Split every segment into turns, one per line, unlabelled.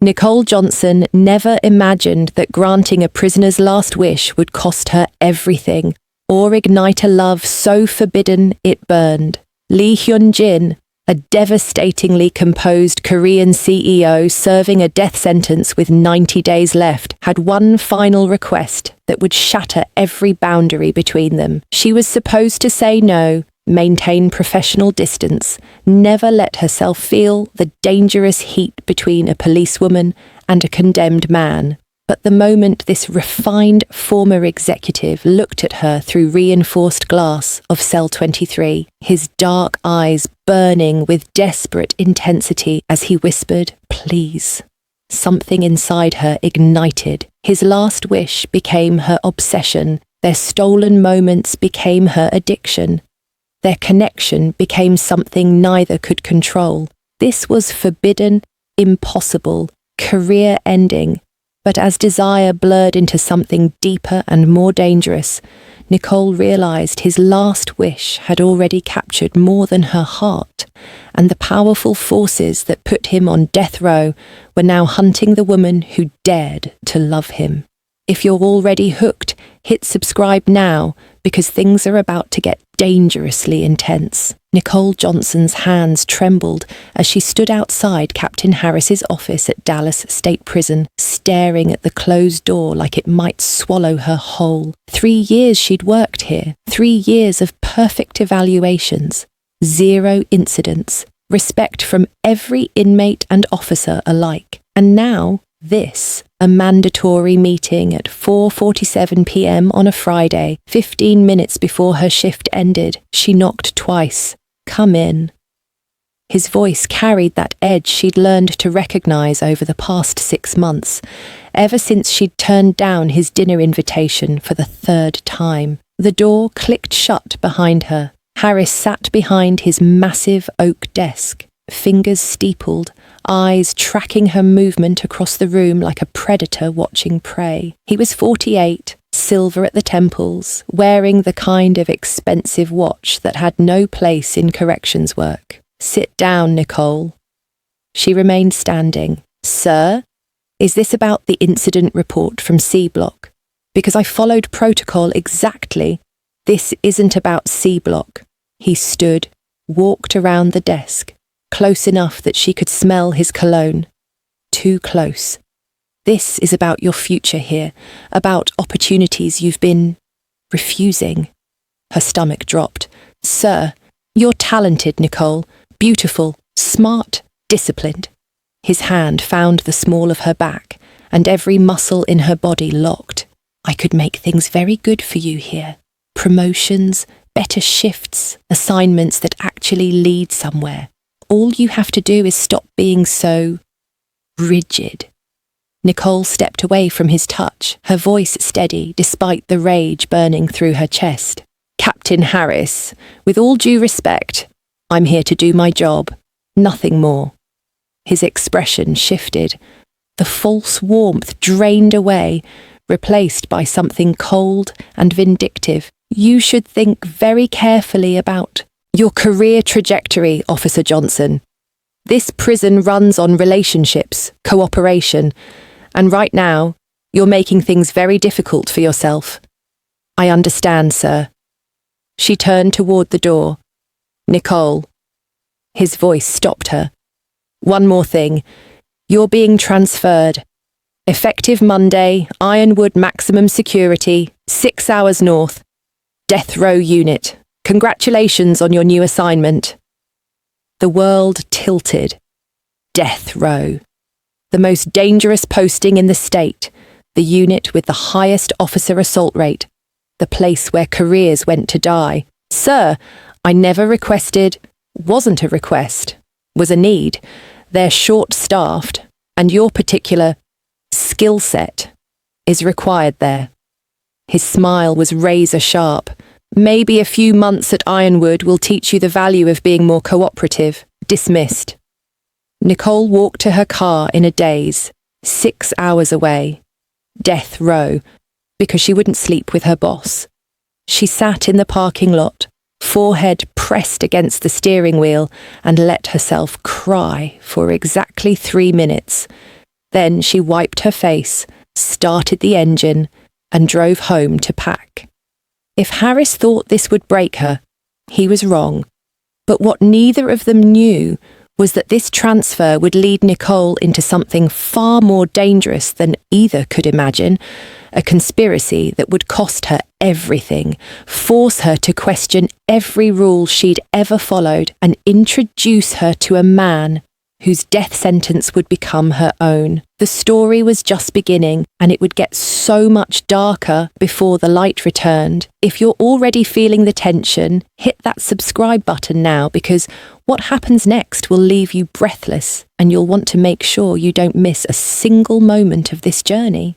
Nicole Johnson never imagined that granting a prisoner's last wish would cost her everything, or ignite a love so forbidden it burned. Lee Hyun-jin, a devastatingly composed Korean CEO serving a death sentence with 90 days left, had one final request that would shatter every boundary between them. She was supposed to say no, maintain professional distance, never let herself feel the dangerous heat between a policewoman and a condemned man. But the moment this refined former executive looked at her through reinforced glass of cell 23, his dark eyes burning with desperate intensity as he whispered, "Please." Something inside her ignited. His last wish became her obsession. Their stolen moments became her addiction. Their connection became something neither could control. This was forbidden, impossible, career-ending. But as desire blurred into something deeper and more dangerous, Nicole realized his last wish had already captured more than her heart, and the powerful forces that put him on death row were now hunting the woman who dared to love him. If you're already hooked, hit subscribe now, because things are about to get dangerously intense. Nicole Johnson's hands trembled as she stood outside Captain Harris's office at Dallas State Prison, staring at the closed door like it might swallow her whole. 3 years she'd worked here, 3 years of perfect evaluations, 0 incidents, respect from every inmate and officer alike. And now, this, a mandatory meeting at 4:47 p.m. on a Friday, 15 minutes before her shift ended. She knocked twice. "Come in." His voice carried that edge she'd learned to recognize over the past 6 months, ever since she'd turned down his dinner invitation for the 3rd time. The door clicked shut behind her. Harris sat behind his massive oak desk, fingers steepled, eyes tracking her movement across the room like a predator watching prey. He was 48, silver at the temples, wearing the kind of expensive watch that had no place in corrections work. "Sit down, Nicole." She remained standing. "Sir, is this about the incident report from C Block? Because I followed protocol exactly. This isn't about C Block." He stood, walked around the desk, close enough that she could smell his cologne. Too close. "This is about your future here, about opportunities you've been refusing." Her stomach dropped. "Sir, you're talented, Nicole. Beautiful, smart, disciplined." His hand found the small of her back, and every muscle in her body locked. "I could make things very good for you here. Promotions, better shifts, assignments that actually lead somewhere. All you have to do is stop being so rigid." Nicole stepped away from his touch, her voice steady despite the rage burning through her chest. "Captain Harris, with all due respect, I'm here to do my job, nothing more." His expression shifted. The false warmth drained away, replaced by something cold and vindictive. "You should think very carefully about your career trajectory, Officer Johnson. This prison runs on relationships, cooperation, and right now, you're making things very difficult for yourself." "I understand, sir." She turned toward the door. "Nicole." His voice stopped her. "One more thing. You're being transferred. Effective Monday, Ironwood maximum security, 6 hours north. Death row unit. Congratulations on your new assignment." The world tilted. Death row. The most dangerous posting in the state, the unit with the highest officer assault rate, the place where careers went to die. "Sir, I never requested," wasn't a request, was a need. They're short-staffed, and your particular skill set is required there. His smile was razor-sharp. "Maybe a few months at Ironwood will teach you the value of being more cooperative." Dismissed. Nicole walked to her car in a daze, 6 hours away. Death row, because she wouldn't sleep with her boss. She sat in the parking lot, forehead pressed against the steering wheel, and let herself cry for exactly 3 minutes. Then she wiped her face, started the engine, and drove home to pack. If Harris thought this would break her, he was wrong. But what neither of them knew was that this transfer would lead Nicole into something far more dangerous than either could imagine, a conspiracy that would cost her everything, force her to question every rule she'd ever followed, and introduce her to a man whose death sentence would become her own. The story was just beginning, and it would get so much darker before the light returned. If you're already feeling the tension, hit that subscribe button now, because what happens next will leave you breathless, and you'll want to make sure you don't miss a single moment of this journey.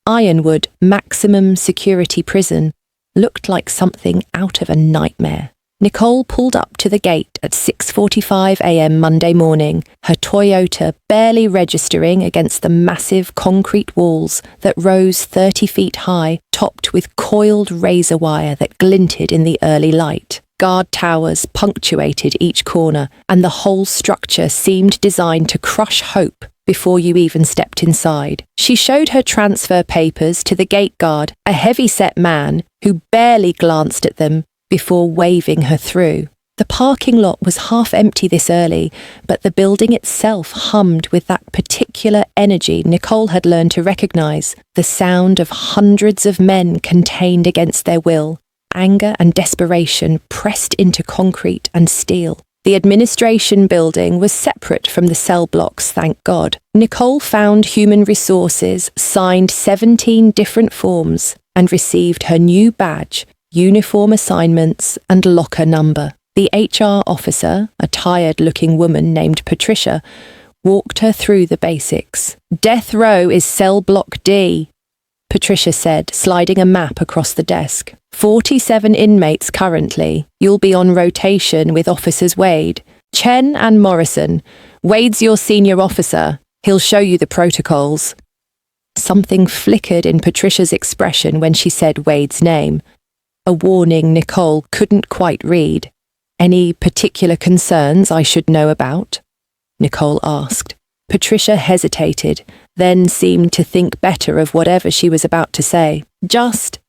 Ironwood Maximum Security Prison looked like something out of a nightmare. Nicole pulled up to the gate at 6:45 a.m. Monday morning, her Toyota barely registering against the massive concrete walls that rose 30 feet high, topped with coiled razor wire that glinted in the early light. Guard towers punctuated each corner, and the whole structure seemed designed to crush hope before you even stepped inside. She showed her transfer papers to the gate guard, a heavy-set man who barely glanced at them before waving her through. The parking lot was half empty this early, but the building itself hummed with that particular energy Nicole had learned to recognize, the sound of hundreds of men contained against their will, anger and desperation pressed into concrete and steel. The administration building was separate from the cell blocks, thank God. Nicole found human resources, signed 17 different forms, and received her new badge, uniform assignments, and locker number. The HR officer, a tired-looking woman named Patricia, walked her through the basics. "Death row is cell block D," Patricia said, sliding a map across the desk. 47 inmates currently. You'll be on rotation with Officers Wade, Chen and Morrison. Wade's your senior officer. He'll show you the protocols. Something flickered in Patricia's expression when she said Wade's name, a warning Nicole couldn't quite read. "Any particular concerns I should know about?" Nicole asked. Patricia hesitated, then seemed to think better of whatever she was about to say. "Just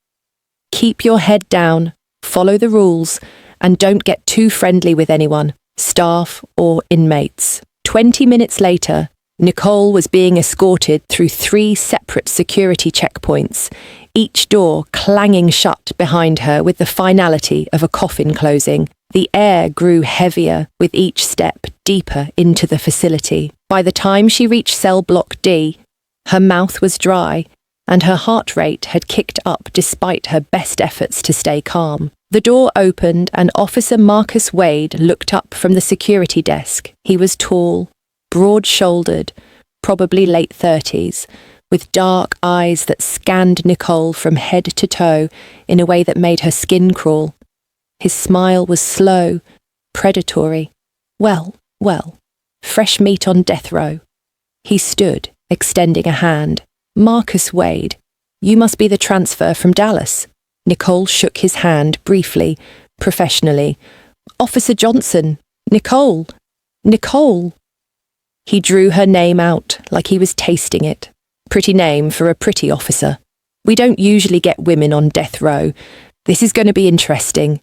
keep your head down, follow the rules, and don't get too friendly with anyone, staff or inmates." 20 minutes later, Nicole was being escorted through 3 separate security checkpoints, each door clanging shut behind her with the finality of a coffin closing. The air grew heavier with each step deeper into the facility. By the time she reached cell block D, her mouth was dry, and her heart rate had kicked up despite her best efforts to stay calm. The door opened and Officer Marcus Wade looked up from the security desk. He was tall, broad-shouldered, probably late 30s, with dark eyes that scanned Nicole from head to toe in a way that made her skin crawl. His smile was slow, predatory. Well, fresh meat on death row. He stood, extending a hand. "Marcus Wade, you must be the transfer from Dallas." Nicole shook his hand briefly, professionally. "Officer Johnson, Nicole. He drew her name out like he was tasting it. "Pretty name for a pretty officer. We don't usually get women on death row. This is going to be interesting."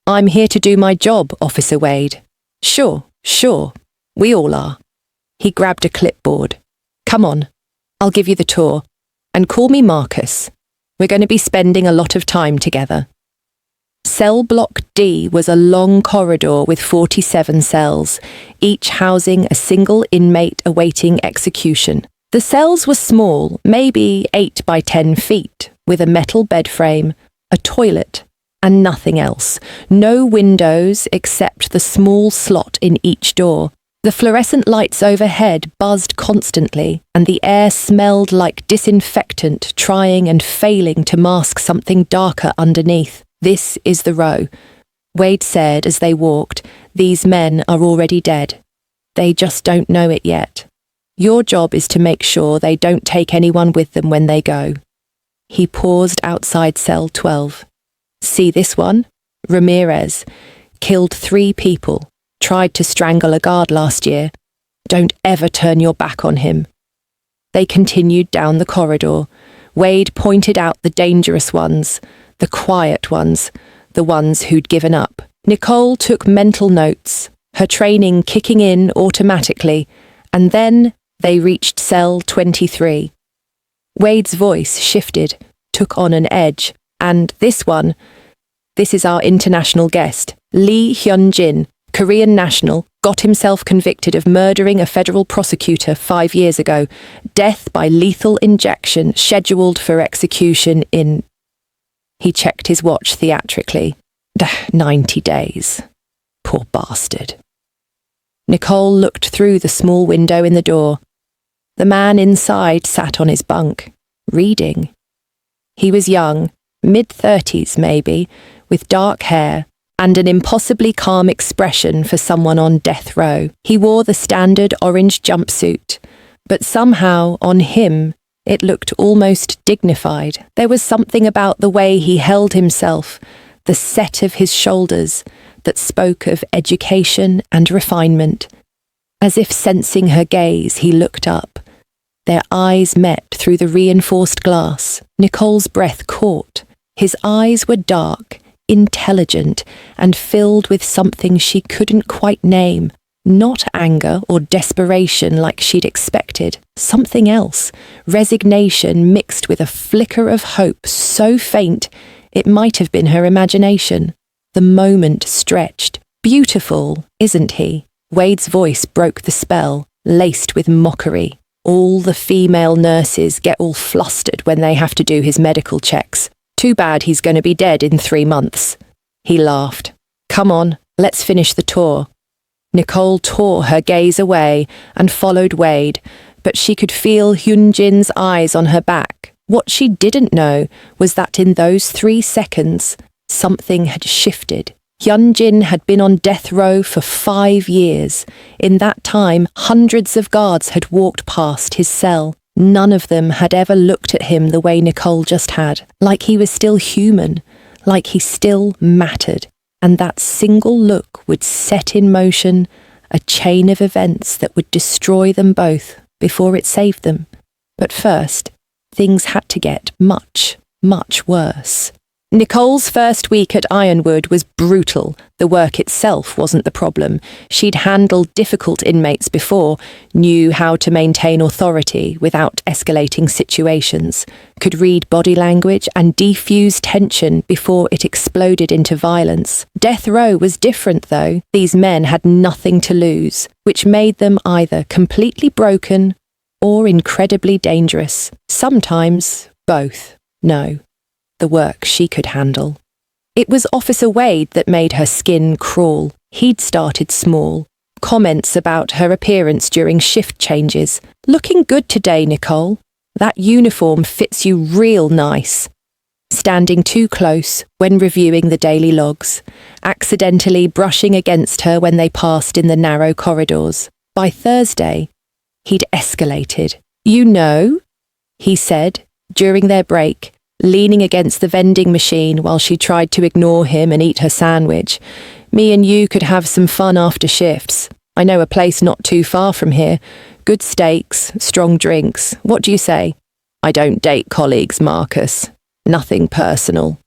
"I'm here to do my job, Officer Wade." Sure. We all are." He grabbed a clipboard. "Come on. I'll give you the tour. And call me Marcus. We're going to be spending a lot of time together." Cell block D was a long corridor with 47 cells, each housing a single inmate awaiting execution. The cells were small, maybe 8 by 10 feet, with a metal bed frame, a toilet, and nothing else. No windows except the small slot in each door. The fluorescent lights overhead buzzed constantly, and the air smelled like disinfectant trying and failing to mask something darker underneath. "This is the row," Wade said as they walked. "These men are already dead. They just don't know it yet. Your job is to make sure they don't take anyone with them when they go." He paused outside cell 12. "See this one? Ramirez. Killed 3 people. Tried to strangle a guard last year. Don't ever turn your back on him. They continued down the corridor. Wade pointed out the dangerous ones, the quiet ones, the ones who'd given up. Nicole took mental notes, her training kicking in automatically, and then they reached cell 23. Wade's voice shifted, took on an edge, and this is our international guest, Lee Hyun-jin, Korean national, got himself convicted of murdering a federal prosecutor 5 years ago. Death by lethal injection, scheduled for execution in... He checked his watch theatrically. 90 days. Poor bastard. Nicole looked through the small window in the door. The man inside sat on his bunk, reading. He was young, mid-30s maybe, with dark hair, and an impossibly calm expression for someone on death row. He wore the standard orange jumpsuit, but somehow, on him, it looked almost dignified. There was something about the way he held himself, the set of his shoulders, that spoke of education and refinement. As if sensing her gaze, he looked up. Their eyes met through the reinforced glass. Nicole's breath caught. His eyes were dark, intelligent, and filled with something she couldn't quite name. Not anger or desperation like she'd expected. Something else. Resignation mixed with a flicker of hope so faint it might have been her imagination. The moment stretched. Beautiful, isn't he? Wade's voice broke the spell, laced with mockery. All the female nurses get all flustered when they have to do his medical checks. Too bad he's going to be dead in 3 months. He laughed. Come on, let's finish the tour. Nicole tore her gaze away and followed Wade, but she could feel Hyun-jin's eyes on her back. What she didn't know was that in those 3 seconds, something had shifted. Hyun-jin had been on death row for 5 years. In that time, hundreds of guards had walked past his cell. None of them had ever looked at him the way Nicole just had, like he was still human, like he still mattered. And that single look would set in motion a chain of events that would destroy them both before it saved them. But first, things had to get much, much worse. Nicole's first week at Ironwood was brutal. The work itself wasn't the problem. She'd handled difficult inmates before, knew how to maintain authority without escalating situations, could read body language and defuse tension before it exploded into violence. Death row was different, though. These men had nothing to lose, which made them either completely broken or incredibly dangerous. Sometimes both. No. The work she could handle. It was Officer Wade that made her skin crawl. He'd started small. Comments about her appearance during shift changes. Looking good today, Nicole. That uniform fits you real nice. Standing too close when reviewing the daily logs. Accidentally brushing against her when they passed in the narrow corridors. By Thursday, he'd escalated. You know, he said during their break, leaning against the vending machine while she tried to ignore him and eat her sandwich. Me and you could have some fun after shifts. I know a place not too far from here. Good steaks, strong drinks. What do you say? I don't date colleagues, Marcus. Nothing personal.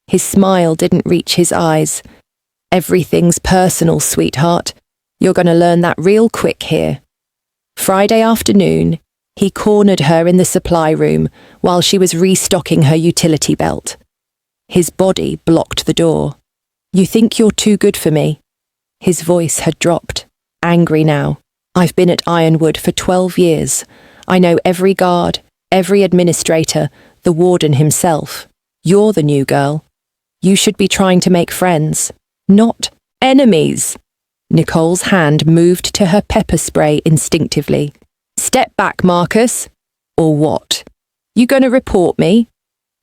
His smile didn't reach his eyes. Everything's personal, sweetheart. You're going to learn that real quick here. Friday afternoon, he cornered her in the supply room while she was restocking her utility belt. His body blocked the door. You think you're too good for me? His voice had dropped, angry now. I've been at Ironwood for 12 years. I know every guard, every administrator, the warden himself. You're the new girl. You should be trying to make friends, not enemies. Nicole's hand moved to her pepper spray instinctively. Step back, Marcus. Or what? You gonna report me?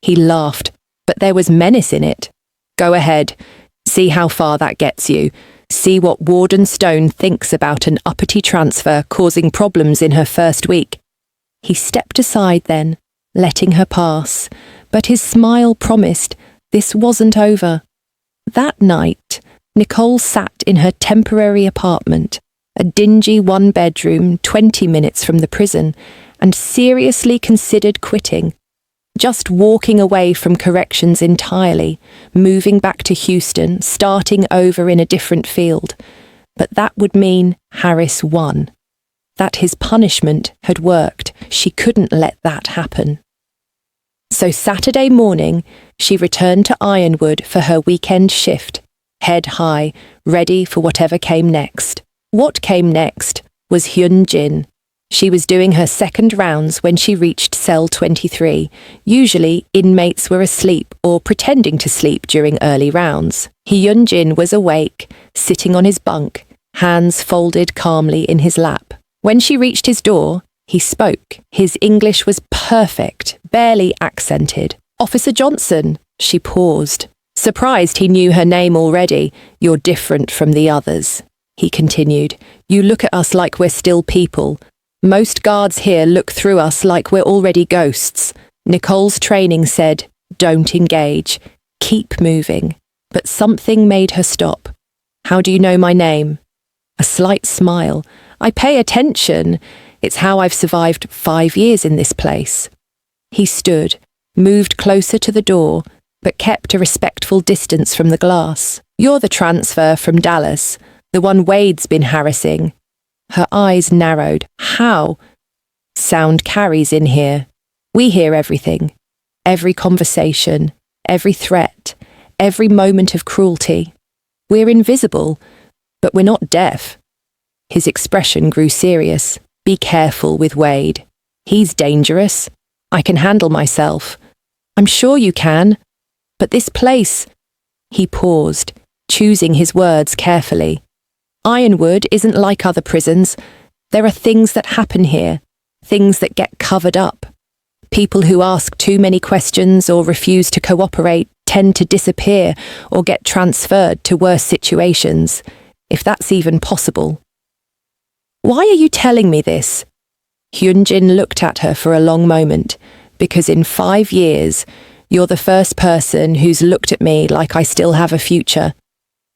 He laughed, but there was menace in it. Go ahead. See how far that gets you. See what Warden Stone thinks about an uppity transfer causing problems in her first week. He stepped aside then, letting her pass, but his smile promised this wasn't over. That night, Nicole sat in her temporary apartment, a dingy 1-bedroom 20 minutes from the prison, and seriously considered quitting. Just walking away from corrections entirely, moving back to Houston, starting over in a different field. But that would mean Harris won. That his punishment had worked. She couldn't let that happen. So Saturday morning, she returned to Ironwood for her weekend shift, head high, ready for whatever came next. What came next was Hyun Jin. She was doing her second rounds when she reached cell 23. Usually, inmates were asleep or pretending to sleep during early rounds. Hyun Jin was awake, sitting on his bunk, hands folded calmly in his lap. When she reached his door, he spoke. His English was perfect, barely accented. "Officer Johnson," she paused. Surprised he knew her name already. "You're different from the others," he continued. "You look at us like we're still people. Most guards here look through us like we're already ghosts. Nicole's training said, don't engage, keep moving." But something made her stop. "How do you know my name?" A slight smile. "I pay attention. It's how I've survived 5 years in this place." He stood, moved closer to the door, but kept a respectful distance from the glass. "You're the transfer from Dallas, the one Wade's been harassing." Her eyes narrowed. "How?" "Sound carries in here. We hear everything. Every conversation, every threat, every moment of cruelty. We're invisible, but we're not deaf." His expression grew serious. "Be careful with Wade. He's dangerous. I can handle myself." "I'm sure you can. But this place..." He paused, choosing his words carefully. "Ironwood isn't like other prisons. There are things that happen here, things that get covered up. People who ask too many questions or refuse to cooperate tend to disappear or get transferred to worse situations, if that's even possible." "Why are you telling me this?" Hyunjin looked at her for a long moment. "Because in 5 years, you're the first person who's looked at me like I still have a future,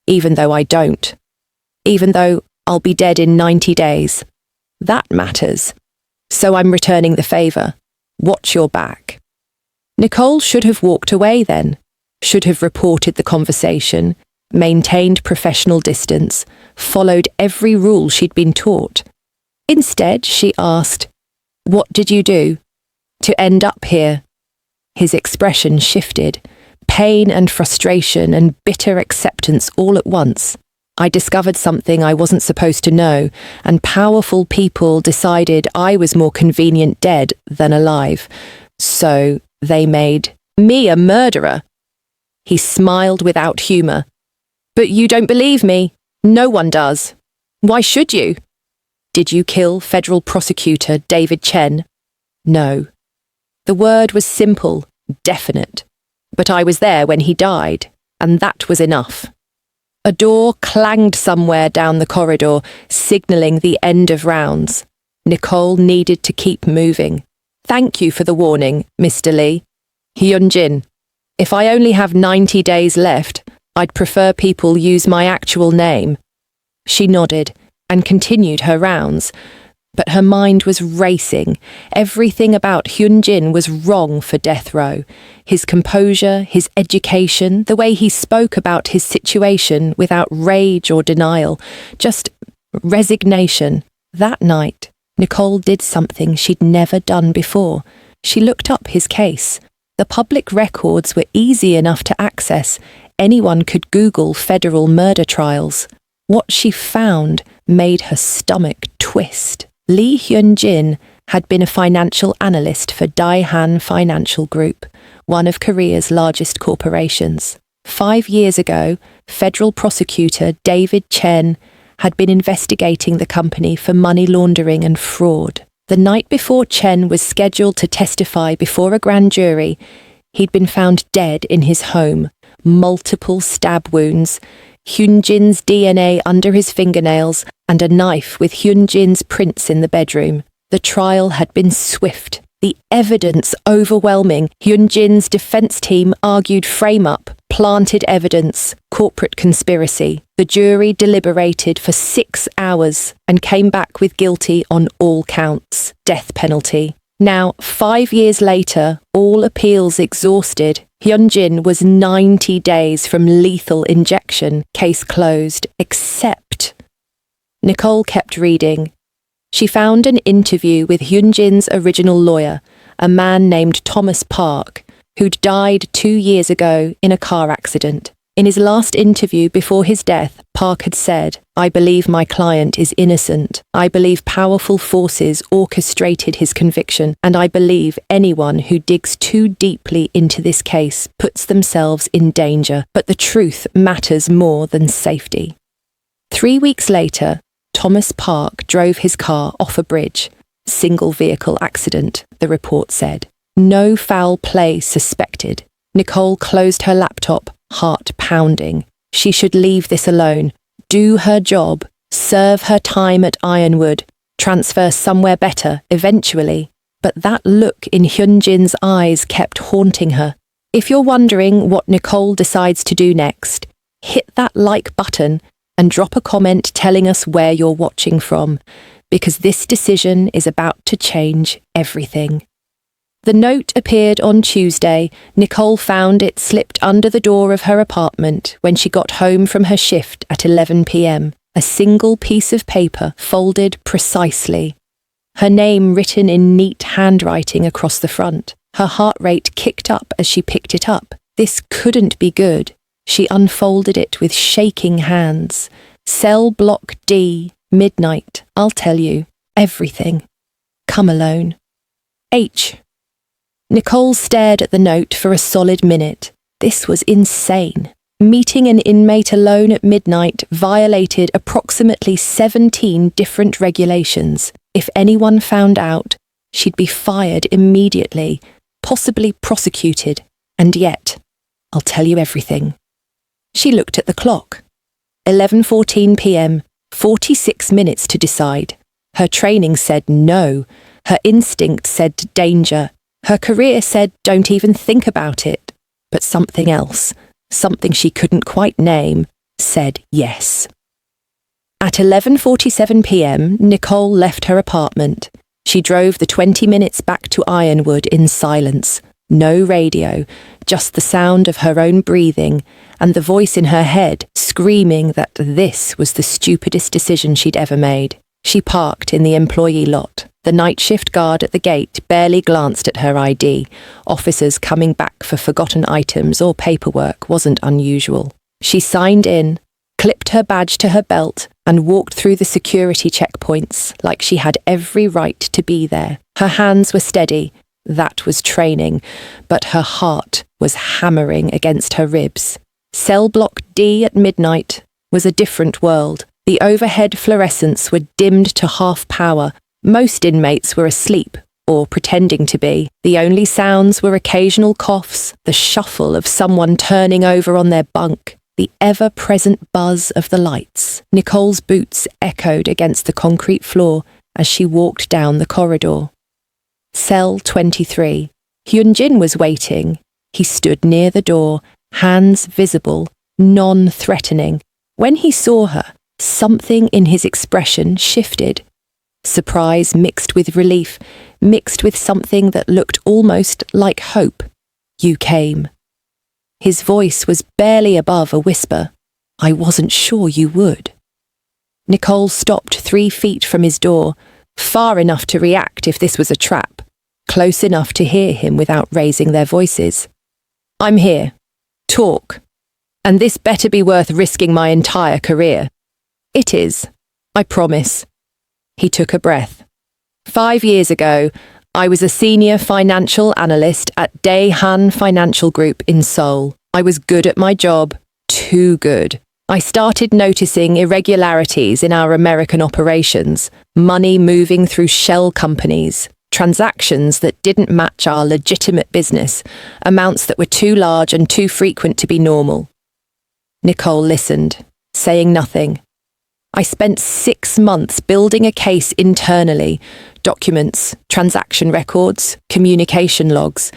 even though I don't. Even though I'll be dead in 90 days. That matters. So I'm returning the favour. Watch your back." Nicole should have walked away then, should have reported the conversation, maintained professional distance, followed every rule she'd been taught. Instead, she asked, "What did you do to end up here?" His expression shifted, pain and frustration and bitter acceptance all at once. "I discovered something I wasn't supposed to know, and powerful people decided I was more convenient dead than alive. So they made me a murderer." He smiled without humour. "But you don't believe me. No one does. Why should you?" "Did you kill federal prosecutor David Chen?" "No." The word was simple, definite. "But I was there when he died, and that was enough." A door clanged somewhere down the corridor, signalling the end of rounds. Nicole needed to keep moving. "Thank you for the warning, Mr. Lee." "Hyunjin, if I only have 90 days left, I'd prefer people use my actual name." She nodded and continued her rounds, but her mind was racing. Everything about Hyunjin was wrong for death row. His composure, his education, the way he spoke about his situation without rage or denial, just resignation. That night, Nicole did something she'd never done before. She looked up his case. The public records were easy enough to access. Anyone could Google federal murder trials. What she found made her stomach twist. Lee Hyun-jin had been a financial analyst for Daehan Financial Group, one of Korea's largest corporations. 5 years ago, federal prosecutor David Chen had been investigating the company for money laundering and fraud. The night before Chen was scheduled to testify before a grand jury, he'd been found dead in his home, multiple stab wounds, Hyunjin's DNA under his fingernails, and a knife with Hyunjin's prints in the bedroom. The trial had been swift, the evidence overwhelming. Hyunjin's defense team argued frame-up, planted evidence, corporate conspiracy. The jury deliberated for 6 hours and came back with guilty on all counts. Death penalty. Now, 5 years later, all appeals exhausted, Hyunjin was 90 days from lethal injection, case closed, except... Nicole kept reading. She found an interview with Hyunjin's original lawyer, a man named Thomas Park, who'd died 2 years ago in a car accident. In his last interview before his death, Park had said, "I believe my client is innocent. I believe powerful forces orchestrated his conviction, and I believe anyone who digs too deeply into this case puts themselves in danger, but the truth matters more than safety." 3 weeks later, Thomas Park drove his car off a bridge. Single vehicle accident, the report said. No foul play suspected. Nicole closed her laptop, heart pounding. She should leave this alone, do her job, serve her time at Ironwood, transfer somewhere better eventually. But that look in Hyunjin's eyes kept haunting her. If you're wondering what Nicole decides to do next, hit that like button and drop a comment telling us where you're watching from, because this decision is about to change everything. The note appeared on Tuesday. Nicole found it slipped under the door of her apartment when she got home from her shift at 11 p.m. A single piece of paper folded precisely. Her name written in neat handwriting across the front. Her heart rate kicked up as she picked it up. This couldn't be good. She unfolded it with shaking hands. Cell block D, midnight. I'll tell you everything. Come alone. H. Nicole stared at the note for a solid minute. This was insane. Meeting an inmate alone at midnight violated approximately 17 different regulations. If anyone found out, she'd be fired immediately, possibly prosecuted. And yet, I'll tell you everything. She looked at the clock. 11:14 p.m., 46 minutes to decide. Her training said no. Her instinct said danger. Her career said don't even think about it. But something else, something she couldn't quite name, said yes. At 11:47 p.m, Nicole left her apartment. She drove the 20 minutes back to Ironwood in silence. No radio, just the sound of her own breathing and the voice in her head screaming that this was the stupidest decision she'd ever made. She parked in the employee lot. The night shift guard at the gate barely glanced at her ID. Officers coming back for forgotten items or paperwork wasn't unusual. She signed in, clipped her badge to her belt, and walked through the security checkpoints like she had every right to be there. Her hands were steady. That was training, but her heart was hammering against her ribs. Cell block D at midnight was a different world. The overhead fluorescents were dimmed to half power. Most inmates were asleep, or pretending to be. The only sounds were occasional coughs, the shuffle of someone turning over on their bunk, the ever-present buzz of the lights. Nicole's boots echoed against the concrete floor as she walked down the corridor. Cell 23. Hyunjin was waiting. He stood near the door, hands visible, non-threatening. When he saw her, something in his expression shifted. Surprise mixed with relief, mixed with something that looked almost like hope. You came. His voice was barely above a whisper. I wasn't sure you would. Nicole stopped 3 feet from his door, far enough to react if this was a trap, close enough to hear him without raising their voices. I'm here. Talk. And this better be worth risking my entire career. It is. I promise. He took a breath. 5 years ago, I was a senior financial analyst at Daehan Financial Group in Seoul. I was good at my job, too good. I started noticing irregularities in our American operations, money moving through shell companies, transactions that didn't match our legitimate business, amounts that were too large and too frequent to be normal. Nicole listened, saying nothing. I spent 6 months building a case internally, documents, transaction records, communication logs.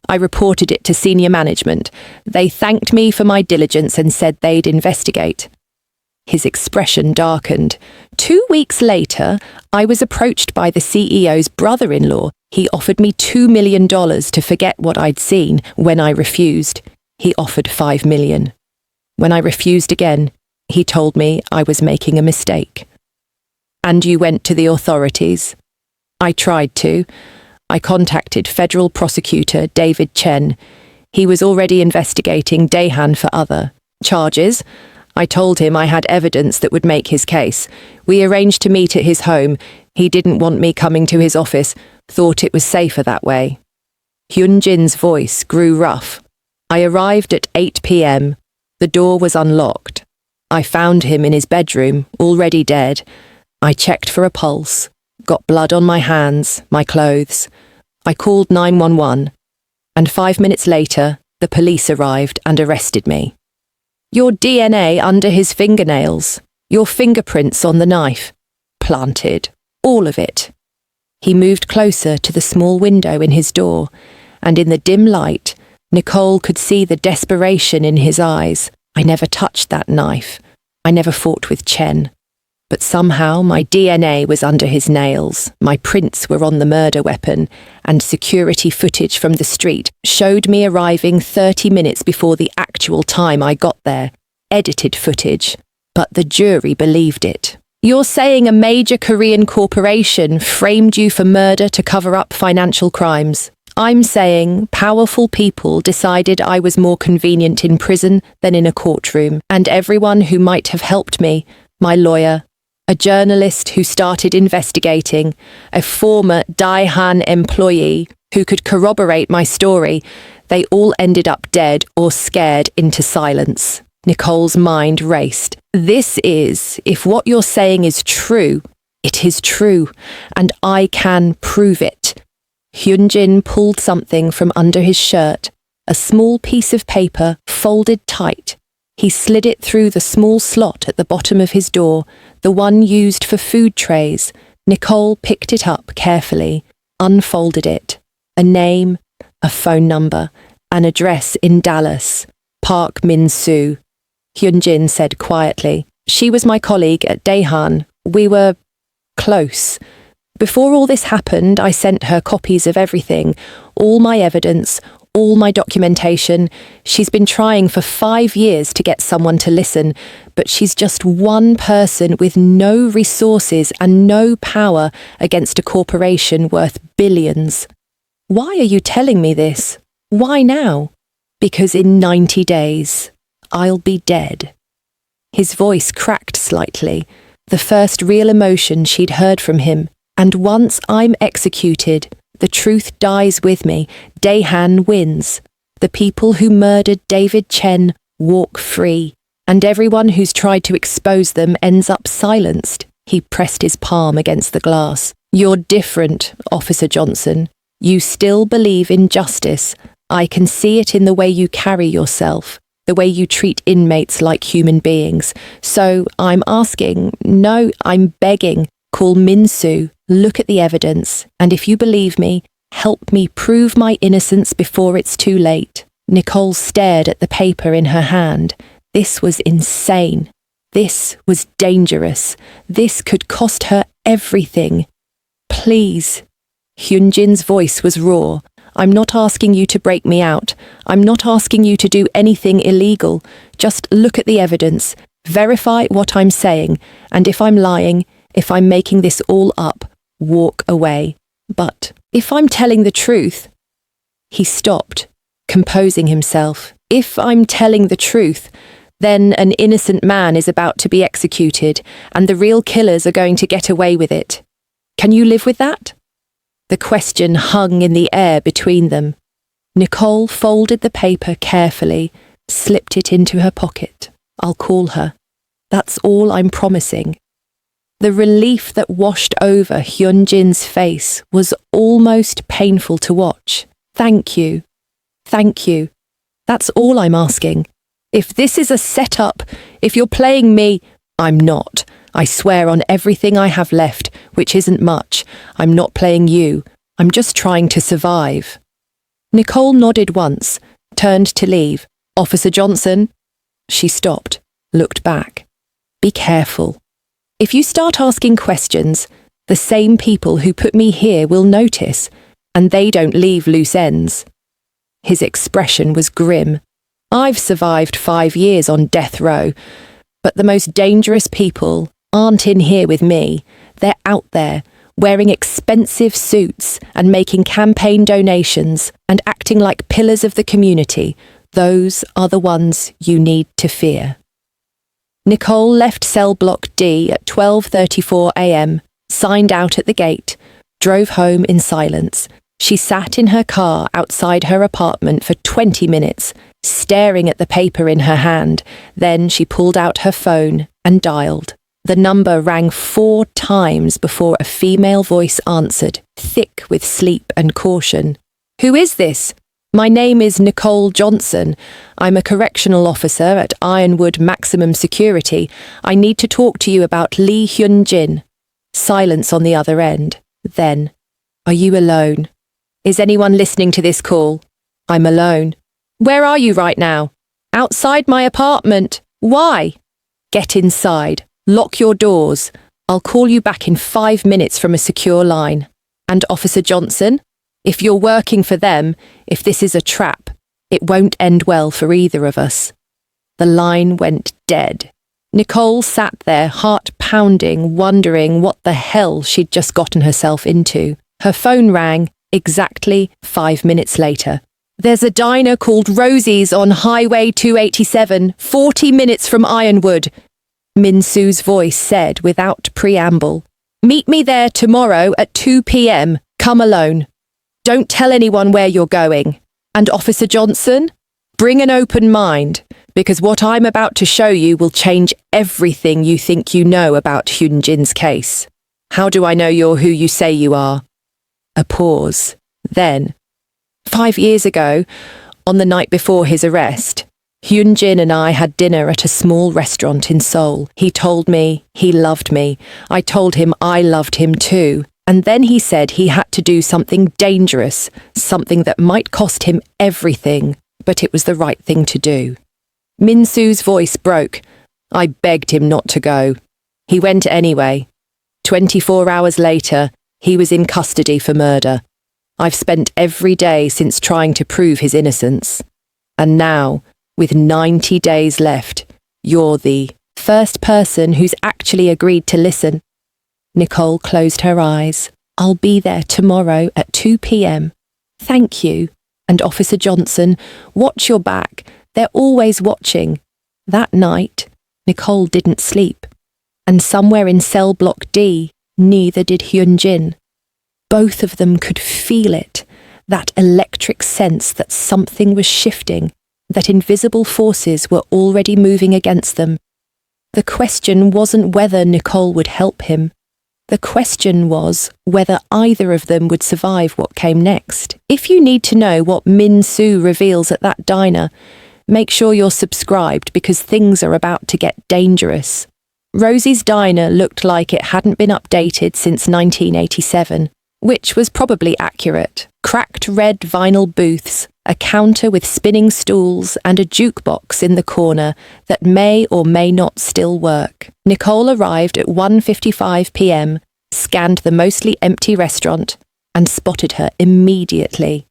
I reported it to senior management. They thanked me for my diligence and said they'd investigate. His expression darkened. 2 weeks later, I was approached by the CEO's brother-in-law. He offered me $2 million to forget what I'd seen. When I refused, he offered $5 million. When I refused again, he told me I was making a mistake. And you went to the authorities? I tried to. I contacted federal prosecutor David Chen. He was already investigating Daehan for other charges. I told him I had evidence that would make his case. We arranged to meet at his home. He didn't want me coming to his office, thought it was safer that way. Hyunjin's voice grew rough. I arrived at 8 p.m. The door was unlocked. I found him in his bedroom, already dead. I checked for a pulse, got blood on my hands, my clothes. I called 911, and 5 minutes later, the police arrived and arrested me. Your DNA under his fingernails, your fingerprints on the knife, planted, all of it. He moved closer to the small window in his door, and in the dim light, Nicole could see the desperation in his eyes. I never touched that knife. I never fought with Chen. But somehow my DNA was under his nails, my prints were on the murder weapon, and security footage from the street showed me arriving 30 minutes before the actual time I got there. Edited footage. But the jury believed it. You're saying a major Korean corporation framed you for murder to cover up financial crimes. I'm saying powerful people decided I was more convenient in prison than in a courtroom, and everyone who might have helped me, my lawyer, a journalist who started investigating, a former Daehan employee who could corroborate my story, they all ended up dead or scared into silence. Nicole's mind raced. This is, if what you're saying is true, it is true, and I can prove it. Hyunjin pulled something from under his shirt, a small piece of paper folded tight. He slid it through the small slot at the bottom of his door, the one used for food trays. Nicole picked it up carefully, unfolded it. A name, a phone number, an address in Dallas, Park Min-soo. Hyunjin said quietly. She was my colleague at Daehan. We were close. Before all this happened, I sent her copies of everything, all my evidence, all my documentation. She's been trying for 5 years to get someone to listen, but she's just one person with no resources and no power against a corporation worth billions. Why are you telling me this? Why now? Because in 90 days, I'll be dead. His voice cracked slightly, the first real emotion she'd heard from him. And once I'm executed, the truth dies with me. Daehan wins. The people who murdered David Chen walk free, and everyone who's tried to expose them ends up silenced. He pressed his palm against the glass. You're different, Officer Johnson. You still believe in justice. I can see it in the way you carry yourself, the way you treat inmates like human beings. So I'm asking, no, I'm begging, call Min-soo. Look at the evidence, and if you believe me, help me prove my innocence before it's too late. Nicole stared at the paper in her hand. This was insane. This was dangerous. This could cost her everything. Please. Hyunjin's voice was raw. I'm not asking you to break me out. I'm not asking you to do anything illegal. Just look at the evidence. Verify what I'm saying, and if I'm lying, if I'm making this all up, walk away. But if I'm telling the truth... He stopped, composing himself. If I'm telling the truth, then an innocent man is about to be executed, and the real killers are going to get away with it. Can you live with that? The question hung in the air between them. Nicole folded the paper carefully, slipped it into her pocket. I'll call her. That's all I'm promising. The relief that washed over Hyunjin's face was almost painful to watch. Thank you. Thank you. That's all I'm asking. If this is a setup, if you're playing me, I'm not. I swear on everything I have left, which isn't much. I'm not playing you. I'm just trying to survive. Nicole nodded once, turned to leave. Officer Johnson? She stopped, looked back. Be careful. If you start asking questions, The same people who put me here will notice, and they don't leave loose ends. His expression was grim. I've survived 5 years on death row, but the most dangerous people aren't in here with me. They're out there, wearing expensive suits and making campaign donations and acting like pillars of the community. Those are the ones you need to fear. Nicole left cell block D at 12:34 a.m., signed out at the gate, drove home in silence. She sat in her car outside her apartment for 20 minutes, staring at the paper in her hand. Then she pulled out her phone and dialed. The number rang 4 times before a female voice answered, thick with sleep and caution. "Who is this?" "My name is Nicole Johnson. I'm a correctional officer at Ironwood Maximum Security. I need to talk to you about Lee Hyun-jin." Silence on the other end. Then, "Are you alone? Is anyone listening to this call?" "I'm alone." "Where are you right now?" "Outside my apartment." "Why?" "Get inside. Lock your doors. I'll call you back in 5 minutes from a secure line." "And Officer Johnson? If you're working for them, if this is a trap, it won't end well for either of us." The line went dead. Nicole sat there, heart pounding, wondering what the hell she'd just gotten herself into. Her phone rang exactly 5 minutes later. "There's a diner called Rosie's on Highway 287, 40 minutes from Ironwood," Min-soo's voice said without preamble. "Meet me there tomorrow at 2 p.m. Come alone. Don't tell anyone where you're going. And Officer Johnson, bring an open mind, because what I'm about to show you will change everything you think you know about Hyun-jin's case." "How do I know you're who you say you are?" A pause. Then, 5 years ago, on the night before his arrest, Hyun-jin and I had dinner at a small restaurant in Seoul. He told me he loved me. I told him I loved him too. And then he said he had to do something dangerous, something that might cost him everything, but it was the right thing to do. Min-soo's voice broke. I begged him not to go. He went anyway. 24 hours later, he was in custody for murder. I've spent every day since trying to prove his innocence. And now, with 90 days left, you're the first person who's actually agreed to listen. Nicole closed her eyes. "I'll be there tomorrow at 2 p.m. Thank you. And Officer Johnson, watch your back. They're always watching." That night, Nicole didn't sleep. And somewhere in cell block D, neither did Hyun-jin. Both of them could feel it, that electric sense that something was shifting, that invisible forces were already moving against them. The question wasn't whether Nicole would help him. The question was whether either of them would survive what came next. If you need to know what Min-soo reveals at that diner, make sure you're subscribed because things are about to get dangerous. Rosie's diner looked like it hadn't been updated since 1987, which was probably accurate. Cracked red vinyl booths, a counter with spinning stools and a jukebox in the corner that may or may not still work. Nicole arrived at 1:55 p.m., scanned the mostly empty restaurant, and spotted her immediately.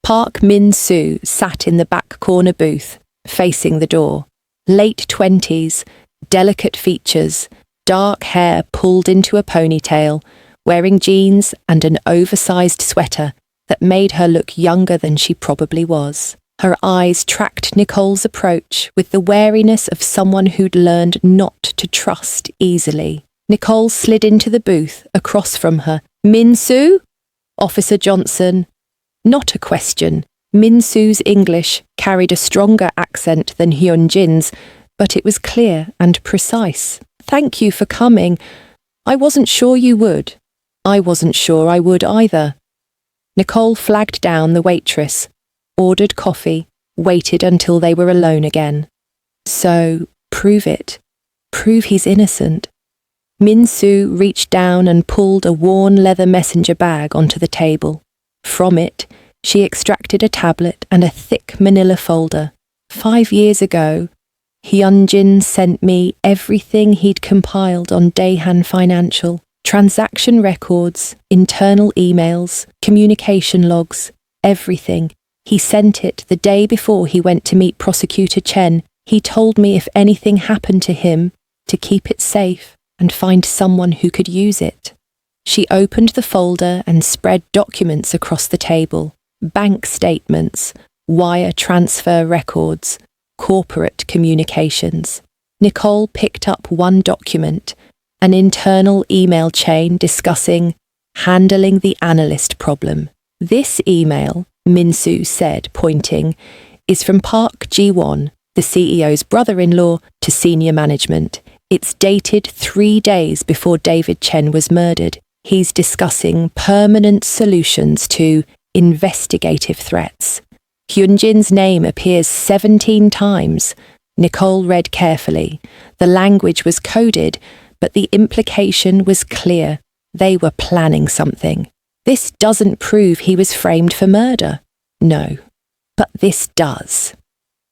Park Min-soo sat in the back corner booth, facing the door. Late 20s, delicate features, dark hair pulled into a ponytail, wearing jeans and an oversized sweater that made her look younger than she probably was. Her eyes tracked Nicole's approach with the wariness of someone who'd learned not to trust easily. Nicole slid into the booth across from her. "Min-soo?" "Officer Johnson." Not a question. Min-soo's English carried a stronger accent than Hyun-jin's, but it was clear and precise. "Thank you for coming. I wasn't sure you would." "I wasn't sure I would either." Nicole flagged down the waitress, ordered coffee, waited until they were alone again. "So, prove it. Prove he's innocent." Min-soo reached down and pulled a worn leather messenger bag onto the table. From it, she extracted a tablet and a thick manila folder. 5 years ago, Hyun-jin sent me everything he'd compiled on Daehan Financial. Transaction records, internal emails, communication logs, everything. He sent it the day before he went to meet Prosecutor Chen. He told me if anything happened to him, to keep it safe and find someone who could use it. She opened the folder and spread documents across the table. Bank statements, wire transfer records, corporate communications. Nicole picked up one document, an internal email chain discussing handling the analyst problem. This email, Min-soo said, pointing, is from Park Ji-won, the CEO's brother-in-law, to senior management. It's dated 3 days before David Chen was murdered. He's discussing permanent solutions to investigative threats. Hyunjin's name appears 17 times. Nicole read carefully. The language was coded, but the implication was clear. They were planning something. This doesn't prove he was framed for murder. No, but this does.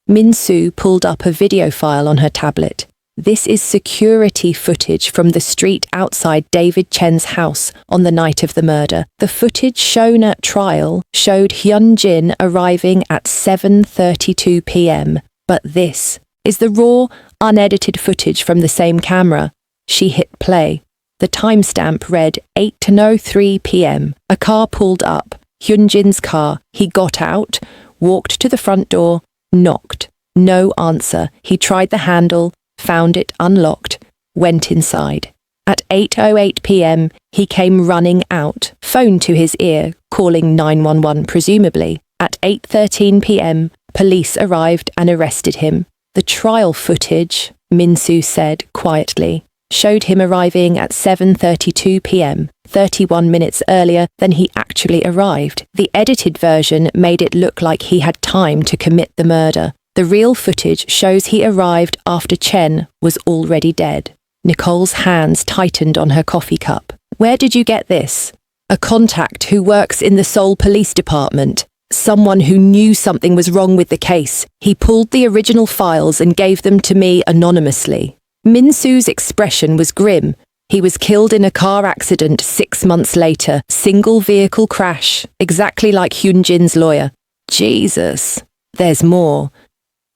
Min-soo pulled up a video file on her tablet. This is security footage from the street outside David Chen's house on the night of the murder. The footage shown at trial showed Hyunjin arriving at 7:32 p.m. But this is the raw, unedited footage from the same camera. She hit play. The timestamp read 8:03 p.m. A car pulled up. Hyunjin's car. He got out, walked to the front door, knocked. No answer. He tried the handle, found it unlocked, went inside. At 8:08 p.m, he came running out, phone to his ear, calling 911 presumably. At 8:13 p.m, police arrived and arrested him. The trial footage, Min-soo said quietly, showed him arriving at 7:32 p.m, 31 minutes earlier than he actually arrived. The edited version made it look like he had time to commit the murder. The real footage shows he arrived after Chen was already dead. Nicole's hands tightened on her coffee cup. Where did you get this? A contact who works in the Seoul Police Department. Someone who knew something was wrong with the case. He pulled the original files and gave them to me anonymously. Min-soo's expression was grim. He was killed in a car accident 6 months later. Single vehicle crash, exactly like Hyunjin's lawyer. Jesus. There's more.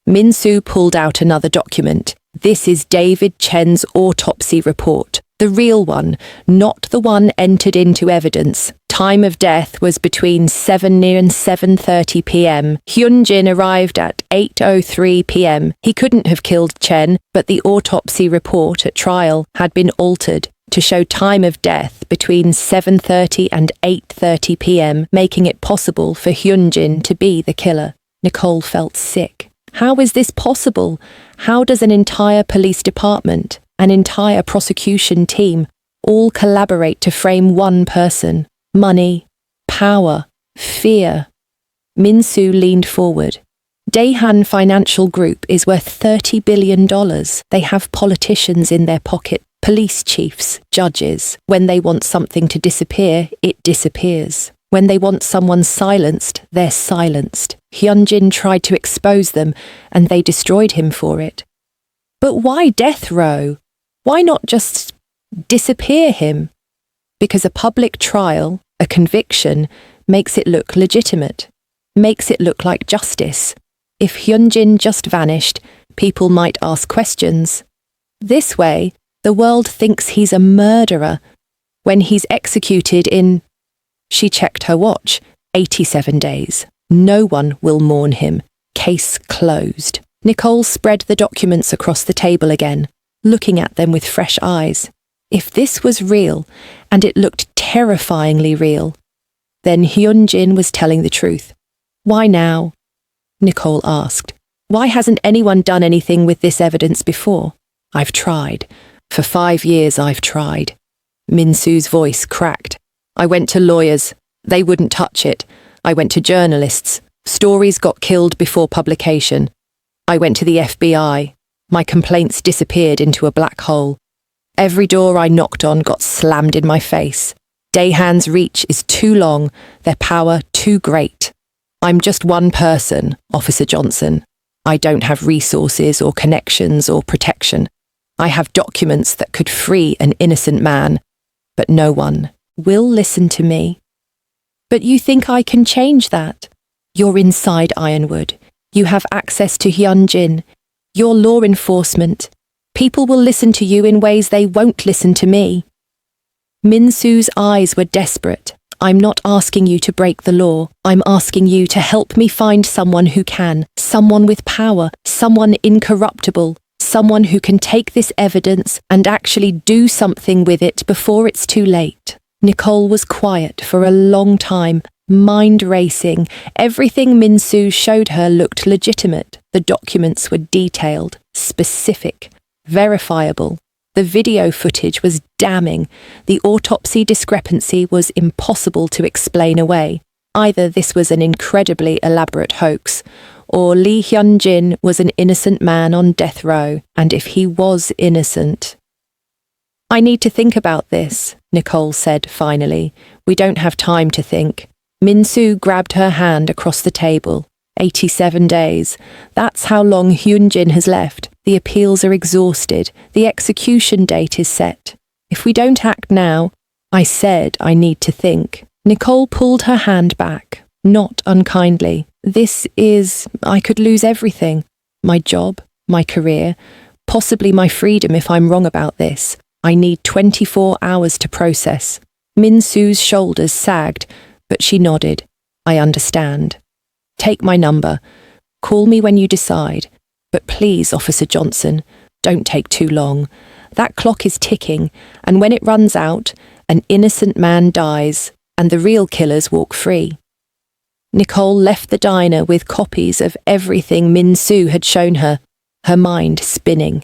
Min-soo pulled out another document. This is David Chen's autopsy report. The real one, not the one entered into evidence. Time of death was between 7 and 7:30 p.m. Hyunjin arrived at 8:03 p.m. He couldn't have killed Chen, but the autopsy report at trial had been altered to show time of death between 7:30 and 8:30 p.m, making it possible for Hyunjin to be the killer. Nicole felt sick. How is this possible? How does an entire police department, an entire prosecution team, all collaborate to frame one person? Money, power, fear. Min-soo leaned forward. Daehan Financial Group is worth $30 billion. They have politicians in their pocket, police chiefs, judges. When they want something to disappear, it disappears. When they want someone silenced, they're silenced. Hyunjin tried to expose them, and they destroyed him for it. But why death row? Why not just disappear him? Because a public trial, a conviction, makes it look legitimate, makes it look like justice. If Hyunjin just vanished, people might ask questions. This way, the world thinks he's a murderer. When he's executed in... She checked her watch. 87 days. No one will mourn him. Case closed. Nicole spread the documents across the table again, looking at them with fresh eyes. If this was real, and it looked terrifyingly real, then Hyunjin was telling the truth. Why now? Nicole asked. Why hasn't anyone done anything with this evidence before? I've tried. For 5 years I've tried. Min-soo's voice cracked. I went to lawyers. They wouldn't touch it. I went to journalists. Stories got killed before publication. I went to the FBI. My complaints disappeared into a black hole. Every door I knocked on got slammed in my face. Daehan's reach is too long, their power too great. I'm just one person, Officer Johnson. I don't have resources or connections or protection. I have documents that could free an innocent man. but no one will listen to me. But you think I can change that? You're inside Ironwood. You have access to Hyunjin. You're law enforcement. People will listen to you in ways they won't listen to me. Min-soo's eyes were desperate. I'm not asking you to break the law. I'm asking you to help me find someone who can, someone with power, someone incorruptible, someone who can take this evidence and actually do something with it before it's too late. Nicole was quiet for a long time, mind racing. Everything Min-soo showed her looked legitimate. The documents were detailed, specific, verifiable. The video footage was damning. The autopsy discrepancy was impossible to explain away. Either this was an incredibly elaborate hoax, or Lee Hyun-jin was an innocent man on death row, and if he was innocent... I need to think about this, Nicole said finally. We don't have time to think. Min-soo grabbed her hand across the table. 87 days. That's how long Hyunjin has left. The appeals are exhausted. The execution date is set. If we don't act now... I said I need to think. Nicole pulled her hand back, not unkindly. I could lose everything. My job, my career, possibly my freedom if I'm wrong about this. I need 24 hours to process. Min-soo's shoulders sagged, but she nodded. I understand. Take my number. Call me when you decide. But please, Officer Johnson, don't take too long. That clock is ticking, and when it runs out, an innocent man dies, and the real killers walk free. Nicole left the diner with copies of everything Min-soo had shown her, her mind spinning.